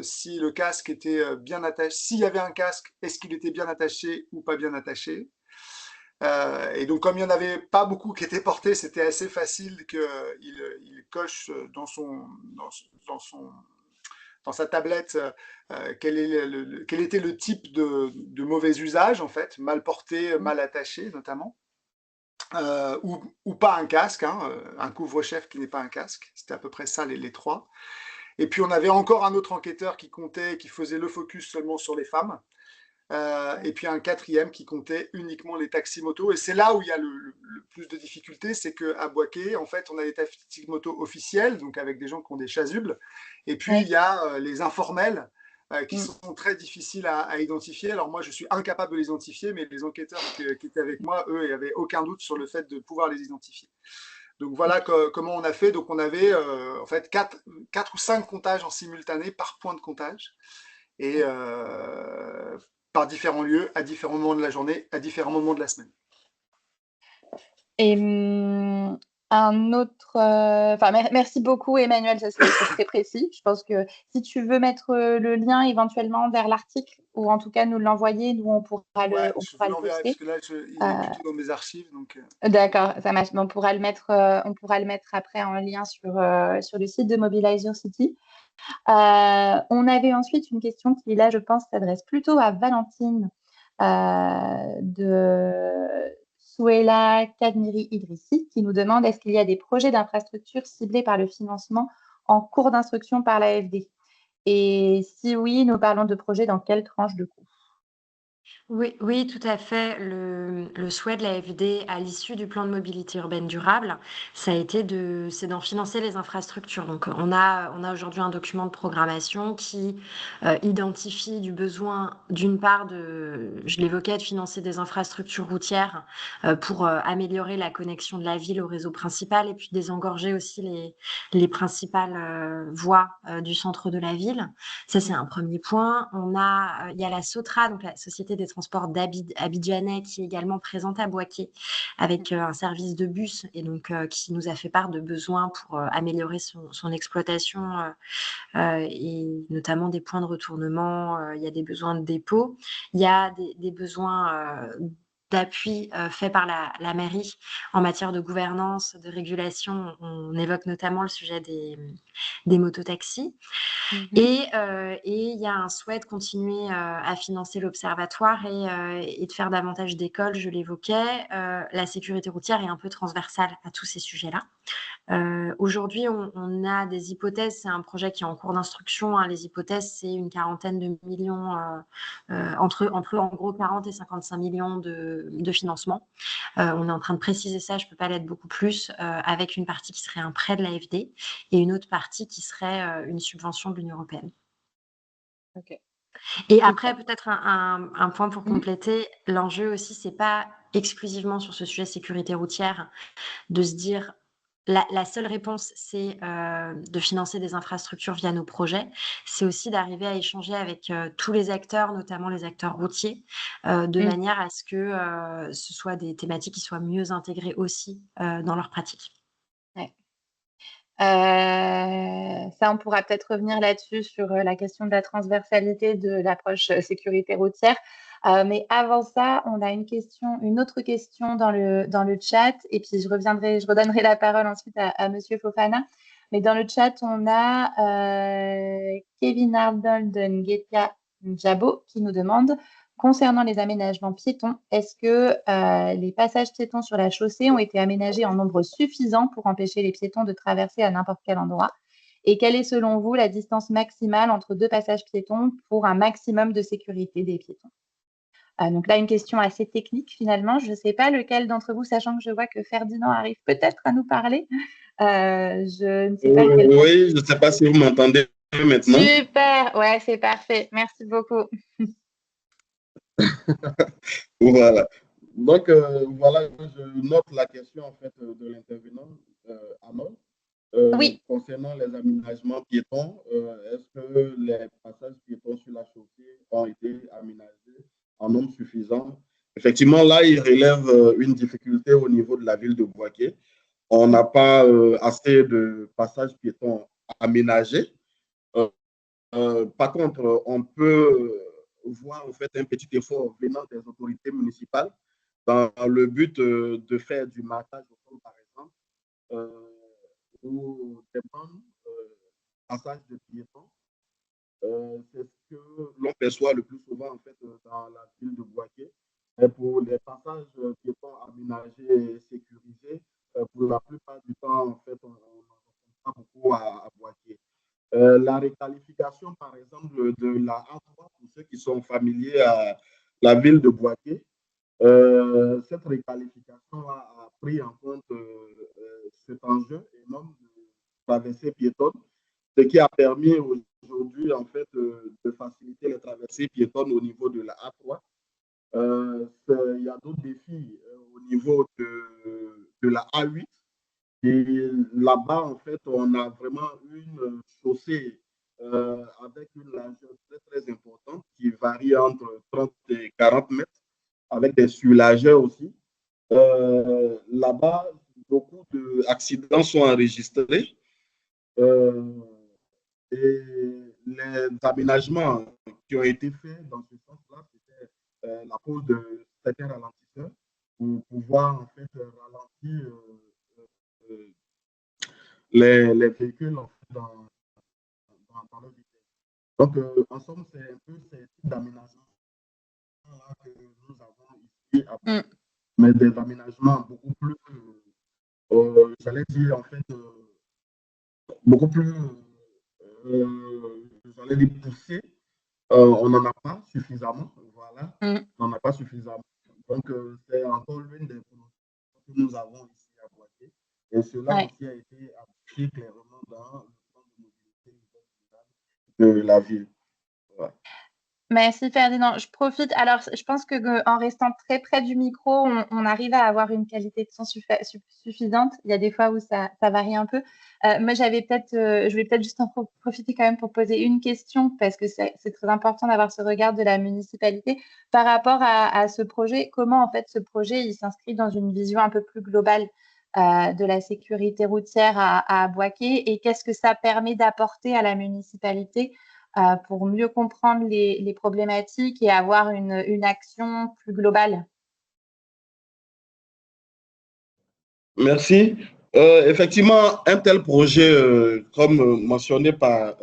si le casque était bien attaché. S'il y avait un casque, est-ce qu'il était bien attaché ou pas bien attaché. Et donc, comme il n'y en avait pas beaucoup qui étaient portés, c'était assez facile qu'il coche dans sa tablette quel était le type de mauvais usage, en fait, mal porté, mal attaché notamment, ou pas un casque, hein, un couvre-chef qui n'est pas un casque. C'était à peu près ça les trois. Et puis on avait encore un autre enquêteur qui comptait, qui faisait le focus seulement sur les femmes. Et puis un quatrième qui comptait uniquement les taxis motos. Et c'est là où il y a le plus de difficultés, c'est qu'à Boaké, en fait, on a des taxis motos officiels, donc avec des gens qui ont des chasubles. Et puis, il y a les informels qui sont très difficiles à identifier. Alors moi, je suis incapable de les identifier, mais les enquêteurs qui étaient avec moi, eux, n'avaient aucun doute sur le fait de pouvoir les identifier. Donc voilà comment on a fait. Donc on avait en fait 4 ou 5 comptages en simultané par point de comptage. Et par différents lieux, à différents moments de la journée, à différents moments de la semaine. Et un autre, merci beaucoup Emmanuel, ça c'est très précis. Je pense que si tu veux mettre le lien éventuellement vers l'article ou en tout cas nous l'envoyer, nous on pourra le poster. Parce que là, il est plutôt dans mes archives. D'accord, ça marche. On pourra le mettre après en lien sur le site de Mobilize Your City. On avait ensuite une question qui, là, je pense, s'adresse plutôt à Valentine de Souela Kadmiri Idrissi, qui nous demande est-ce qu'il y a des projets d'infrastructures ciblés par le financement en cours d'instruction par l'AFD? Et si oui, nous parlons de projets dans quelle tranche de coût? Oui, oui, tout à fait. Le souhait de l'AFD à l'issue du plan de mobilité urbaine durable, c'est d'en financer les infrastructures. Donc, on a aujourd'hui un document de programmation qui identifie du besoin, d'une part, je l'évoquais, de financer des infrastructures routières pour améliorer la connexion de la ville au réseau principal et puis désengorger aussi les principales voies du centre de la ville. Ça, c'est un premier point. Il y a la SOTRA, donc la Société des transports abidjanais, qui est également présente à Boaké avec un service de bus et donc qui nous a fait part de besoins pour améliorer son exploitation et notamment des points de retournement. Il y a des besoins de dépôt. Il y a des besoins d'appui fait par la mairie en matière de gouvernance, de régulation. On évoque notamment le sujet des mototaxis. Et il y a un souhait de continuer à financer l'observatoire et de faire davantage d'écoles, je l'évoquais. La sécurité routière est un peu transversale à tous ces sujets-là. Aujourd'hui, on a des hypothèses, c'est un projet qui est en cours d'instruction. Les hypothèses, c'est une quarantaine de millions, entre en gros 40 et 55 millions de financement. On est en train de préciser ça, je ne peux pas l'être beaucoup plus, avec une partie qui serait un prêt de l'AFD et une autre partie qui serait une subvention de l'Union européenne. Okay. Et après, peut-être un point pour compléter, l'enjeu aussi, c'est pas exclusivement sur ce sujet sécurité routière de se dire la seule réponse, c'est de financer des infrastructures via nos projets. C'est aussi d'arriver à échanger avec tous les acteurs, notamment les acteurs routiers, de manière à ce que ce soit des thématiques qui soient mieux intégrées aussi dans leur pratique. Ouais. Ça, on pourra peut-être revenir là-dessus sur la question de la transversalité de l'approche sécurité routière. Mais avant ça, on a une autre question dans le chat, et puis je redonnerai la parole ensuite à Monsieur Fofana. Mais dans le chat, on a Kevin Arnold Ngetia Njabo qui nous demande concernant les aménagements piétons, est-ce que les passages piétons sur la chaussée ont été aménagés en nombre suffisant pour empêcher les piétons de traverser à n'importe quel endroit? Et quelle est selon vous la distance maximale entre deux passages piétons pour un maximum de sécurité des piétons? Donc là, une question assez technique finalement. Je ne sais pas lequel d'entre vous, sachant que je vois que Ferdinand arrive peut-être à nous parler. Je ne sais pas lequel. Oui, je ne sais pas si vous m'entendez maintenant. Super, ouais, c'est parfait. Merci beaucoup. Voilà. Donc, voilà, je note la question en fait de l'intervenant, Arnaud. Oui. Concernant les aménagements piétons, est-ce que les passages piétons sur la chaussée ont été aménagés en nombre suffisant? Effectivement, là, il relève une difficulté au niveau de la ville de Boaké. On n'a pas assez de passages piétons aménagés. Par contre, on peut voir en fait un petit effort venant des autorités municipales dans le but de faire du marquage au sol, par exemple, ou des bandes passage de piétons. C'est ce que l'on perçoit le plus souvent en fait dans la ville de Boaké. Et pour les passages piétons aménagés et sécurisés, pour la plupart du temps, en fait, on n'en rencontre pas beaucoup à Boaké. La réqualification, par exemple, de la A3, pour ceux qui sont familiers à la ville de Boaké, cette réqualification a pris en compte cet enjeu énorme de traversée piétonne, ce qui a permis aujourd'hui, en fait, de faciliter les traversées piétonnes au niveau de la A3. Il y a d'autres défis au niveau de la A8. Et là-bas, en fait, on a vraiment une chaussée avec une largeur très, très importante qui varie entre 30 et 40 mètres, avec des surlargeurs aussi. Là-bas, beaucoup d'accidents sont enregistrés. Euh, et les aménagements qui ont été faits dans ce sens-là, c'était la pose de certains ralentisseurs pour pouvoir en fait ralentir les véhicules en fait, dans leur vitesse. Donc, en somme, c'est un peu ces types d'aménagements que nous avons ici à Paris, mais des aménagements beaucoup plus, j'allais dire en fait, beaucoup plus, j'allais dire poussés. On n'en a pas suffisamment, voilà, on n'en a pas suffisamment. Donc, c'est encore l'une des propositions que nous avons ici à Boaké. Et cela aussi a été appliqué clairement dans le plan de mobilité de la ville. Ouais. Merci Ferdinand. Je profite. Alors, je pense que en restant très près du micro, on arrive à avoir une qualité de son suffisante. Il y a des fois où ça varie un peu. Moi, je voulais peut-être juste en profiter quand même pour poser une question parce que c'est très important d'avoir ce regard de la municipalité par rapport à ce projet. Comment en fait ce projet il s'inscrit dans une vision un peu plus globale de la sécurité routière à Boaké et qu'est-ce que ça permet d'apporter à la municipalité pour mieux comprendre les problématiques et avoir une action plus globale. Merci. Effectivement, un tel projet, comme mentionné par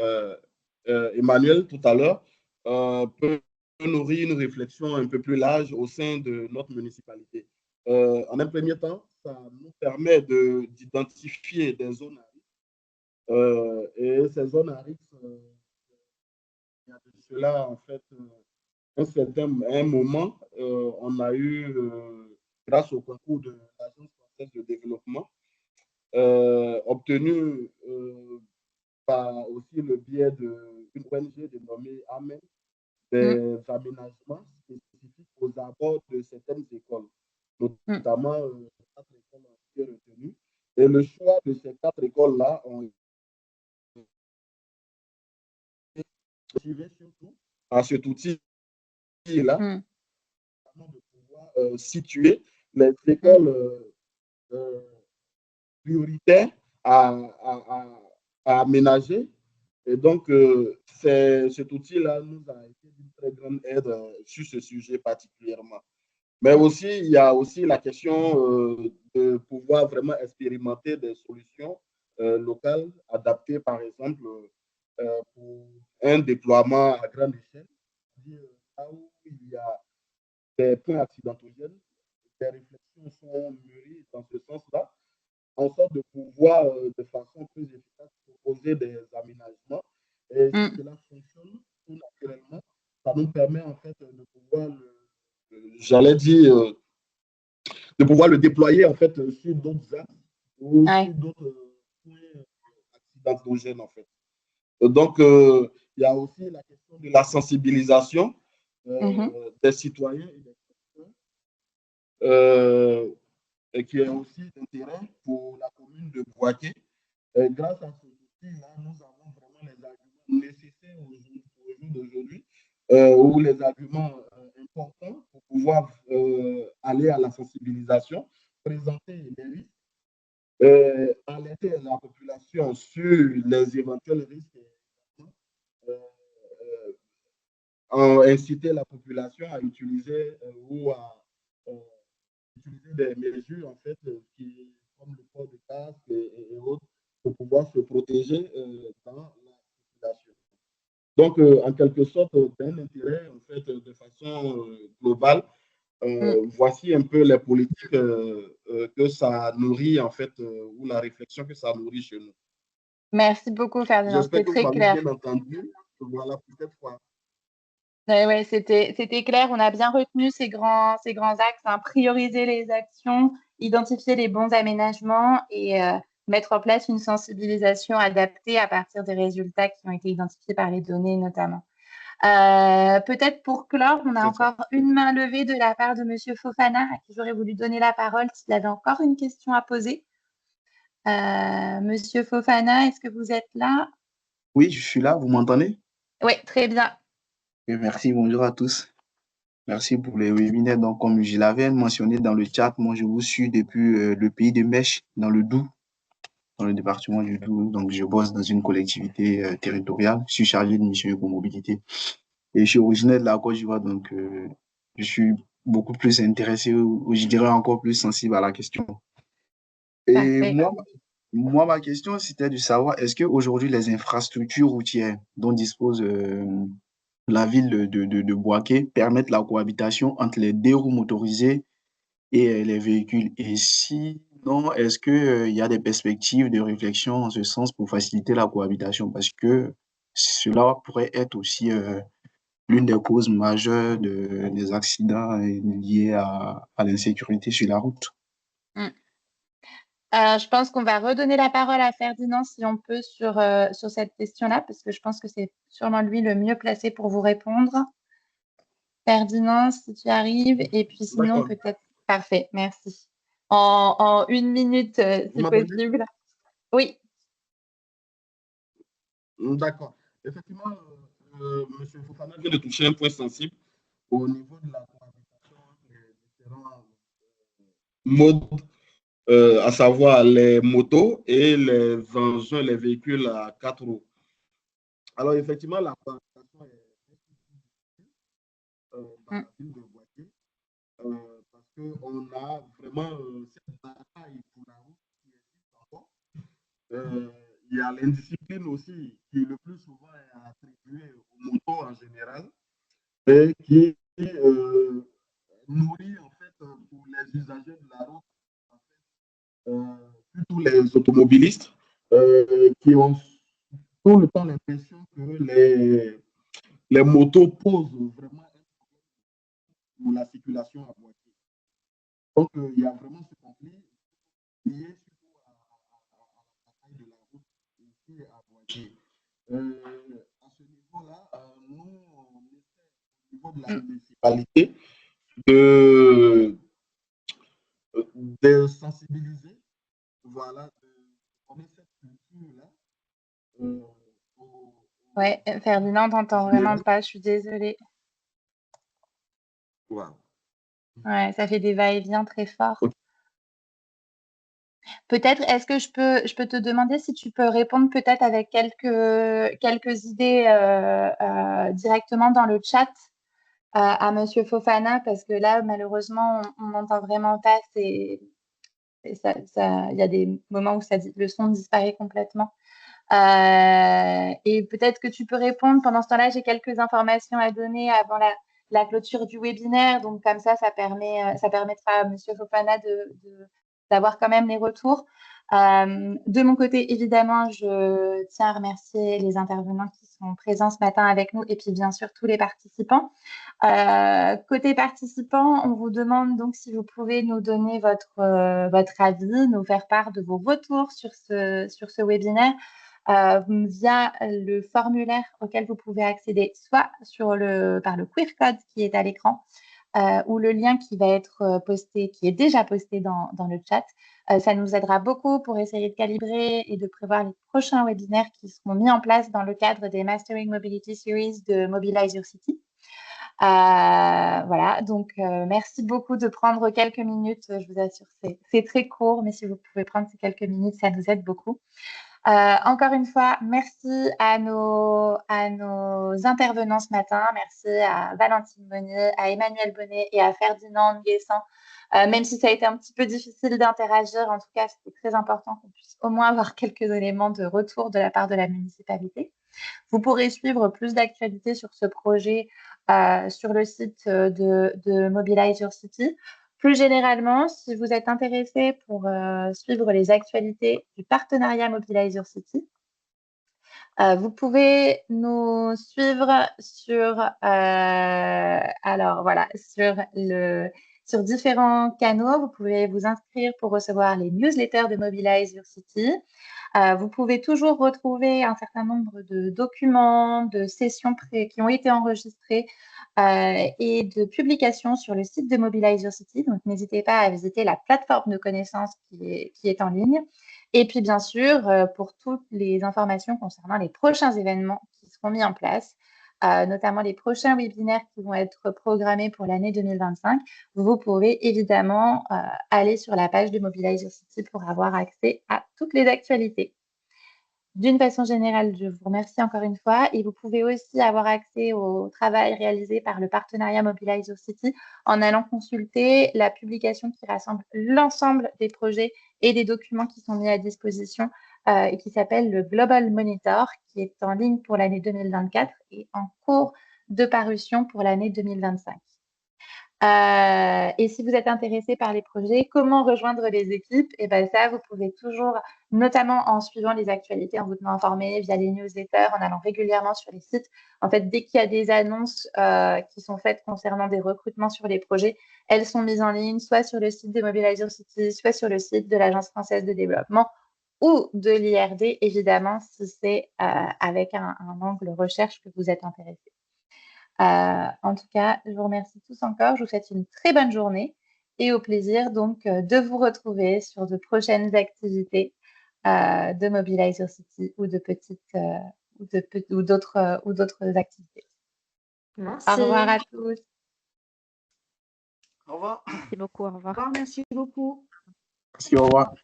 Emmanuel tout à l'heure, peut nourrir une réflexion un peu plus large au sein de notre municipalité. En un premier temps, ça nous permet d'identifier des zones à risque. Et ces zones à risque, il y a de cela, en fait, un moment, on a eu, grâce au concours de l'Agence française de développement, obtenu par aussi le biais d'une ONG dénommée AMEN, des aménagements spécifiques aux abords de certaines écoles, notamment 4 écoles ont été retenues. Et le choix de ces 4 écoles-là ont été motivé surtout à cet outil-là, de pouvoir situer les écoles prioritaires à aménager. Et donc, cet outil-là nous a été d'une très grande aide sur ce sujet particulièrement. Mais aussi, il y a aussi la question de pouvoir vraiment expérimenter des solutions locales adaptées, par exemple, pour un déploiement à grande échelle. Là où il y a des points accidentogènes, des réflexions sont mûries dans ce sens-là, en sorte de pouvoir, de façon plus efficace, proposer des aménagements. Et si cela fonctionne tout naturellement, ça nous permet en fait de pouvoir, j'allais dire, de pouvoir le déployer en fait sur d'autres axes ou sur d'autres points accidentogènes en fait. Donc, il y a aussi la question de la sensibilisation des citoyens et des citoyens, et qui est aussi d'intérêt pour la commune de Boaké. Grâce à ce outil-là, nous avons vraiment les arguments nécessaires au jour d'aujourd'hui, ou les arguments importants pour pouvoir aller à la sensibilisation, présenter les risques, alerter la population sur les éventuels risques, inciter la population à utiliser ou à utiliser des mesures en fait comme le port de casque et autres pour pouvoir se protéger dans la circulation. Donc, en quelque sorte, d'un intérêt en fait de façon globale, voici un peu les politiques que ça nourrit en fait ou la réflexion que ça nourrit chez nous. Merci beaucoup, Ferdinand. J'espère C'était que vous très m'avez clair. bien entendu. Voilà pour cette fois. Ouais, c'était clair. On a bien retenu ces grands axes, hein. Prioriser les actions, identifier les bons aménagements et mettre en place une sensibilisation adaptée à partir des résultats qui ont été identifiés par les données notamment. Peut-être pour clore, on a C'est ça. encore une main levée de la part de Monsieur Fofana, à qui j'aurais voulu donner la parole s'il avait encore une question à poser. Monsieur Fofana, est-ce que vous êtes là? Oui, je suis là, vous m'entendez? Oui, très bien. Et merci, bonjour à tous. Merci pour les webinaires. Donc, comme je l'avais mentionné dans le chat, moi, je vous suis depuis le pays de Mèche, dans le Doubs, dans le département du Doubs. Donc, je bosse dans une collectivité territoriale. Je suis chargé de mission écomobilité. Et je suis originaire de la Côte d'Ivoire, donc je suis beaucoup plus intéressé, ou je dirais encore plus sensible à la question. Et Parfait. moi, ma question, c'était de savoir, est-ce qu'aujourd'hui, les infrastructures routières dont dispose la ville de Bouaké permettent la cohabitation entre les deux roues motorisées et les véhicules? Et sinon, est-ce qu'il y a des perspectives de réflexion en ce sens pour faciliter la cohabitation? Parce que cela pourrait être aussi l'une des causes majeures des accidents liés à l'insécurité sur la route. Mm. Je pense qu'on va redonner la parole à Ferdinand si on peut sur cette question-là, parce que je pense que c'est sûrement lui le mieux placé pour vous répondre. Ferdinand, si tu arrives, et puis sinon D'accord. peut-être. Parfait, merci. En une minute, Vous si m'entendez? possible. Oui, D'accord. Effectivement, M. Fofana vient de toucher un point sensible au niveau de la cohabitation entre les différents modes, à savoir les motos et les engins, les véhicules à 4 roues. Alors, effectivement, la cohabitation est dans Mm. la ville de Boaké parce qu'on a vraiment cette bataille pour la route qui existe encore. Il y a l'indiscipline aussi qui le plus souvent est attribuée aux motos en général et qui nourrit en fait pour les usagers de la route, en fait, surtout les automobilistes qui ont tout le temps l'impression que les motos posent vraiment un problème pour la circulation à Boaké. Donc il y a vraiment ce conflit lié surtout à la taille de la route ici à Boaké. À ce niveau-là, nous, on essaie au niveau de la Mm. municipalité de, de sensibiliser, voilà, de donner cette culture-là au Ouais, Ferdinand, t'entends vraiment général. pas, je suis désolée. Voilà. Ouais, ça fait des va-et-vient très forts. Ok. Peut-être, est-ce que je peux te demander si tu peux répondre peut-être avec quelques idées directement dans le chat à Monsieur Fofana, parce que là, malheureusement, on n'entend vraiment pas. Il y a des moments où le son disparaît complètement. Et peut-être que tu peux répondre. Pendant ce temps-là, j'ai quelques informations à donner avant la clôture du webinaire. Donc, comme ça permettra à Monsieur Fofana d'avoir quand même les retours. De mon côté, évidemment, je tiens à remercier les intervenants qui sont présents ce matin avec nous et puis bien sûr tous les participants. Côté participants, on vous demande donc si vous pouvez nous donner votre avis, nous faire part de vos retours sur ce webinaire via le formulaire auquel vous pouvez accéder, soit par le QR code qui est à l'écran, ou le lien qui va être posté, qui est déjà posté dans le chat. Ça nous aidera beaucoup pour essayer de calibrer et de prévoir les prochains webinaires qui seront mis en place dans le cadre des Mastering Mobility Series de Mobilize Your City. Voilà, donc merci beaucoup de prendre quelques minutes. Je vous assure, c'est très court, mais si vous pouvez prendre ces quelques minutes, ça nous aide beaucoup. Encore une fois, merci à nos intervenants ce matin. Merci à Valentine Monnier, à Emmanuel Bonnet et à Ferdinand Nguessan. Même si ça a été un petit peu difficile d'interagir, en tout cas, c'était très important qu'on puisse au moins avoir quelques éléments de retour de la part de la municipalité. Vous pourrez suivre plus d'actualités sur ce projet sur le site de Mobilize Your City. Plus généralement, si vous êtes intéressé pour suivre les actualités du partenariat Mobilize Your City, Vous pouvez nous suivre sur différents canaux. Vous pouvez vous inscrire pour recevoir les newsletters de Mobilize Your City. Vous pouvez toujours retrouver un certain nombre de documents, de sessions qui ont été enregistrées et de publications sur le site de Mobilize Your City. Donc, n'hésitez pas à visiter la plateforme de connaissances qui est en ligne. Et puis, bien sûr, pour toutes les informations concernant les prochains événements qui seront mis en place, notamment les prochains webinaires qui vont être programmés pour l'année 2025, vous pouvez évidemment aller sur la page de Mobilize Your City pour avoir accès à toutes les actualités. D'une façon générale, je vous remercie encore une fois et vous pouvez aussi avoir accès au travail réalisé par le partenariat Mobilize Your City en allant consulter la publication qui rassemble l'ensemble des projets et des documents qui sont mis à disposition et qui s'appelle le Global Monitor, qui est en ligne pour l'année 2024 et en cours de parution pour l'année 2025. Et si vous êtes intéressé par les projets, comment rejoindre les équipes? Et bien ça, vous pouvez toujours, notamment en suivant les actualités, en vous tenant informé via les newsletters, en allant régulièrement sur les sites. En fait, dès qu'il y a des annonces qui sont faites concernant des recrutements sur les projets, elles sont mises en ligne, soit sur le site de Mobilize Your City, soit sur le site de l'Agence française de développement ou de l'IRD, évidemment, si c'est avec un angle recherche que vous êtes intéressé. En tout cas, je vous remercie tous encore. Je vous souhaite une très bonne journée et au plaisir donc de vous retrouver sur de prochaines activités de Mobilize Your City ou de petites ou d'autres activités. Merci. Au revoir à tous. Au revoir. Merci beaucoup. Au revoir. Merci beaucoup. Merci, au revoir.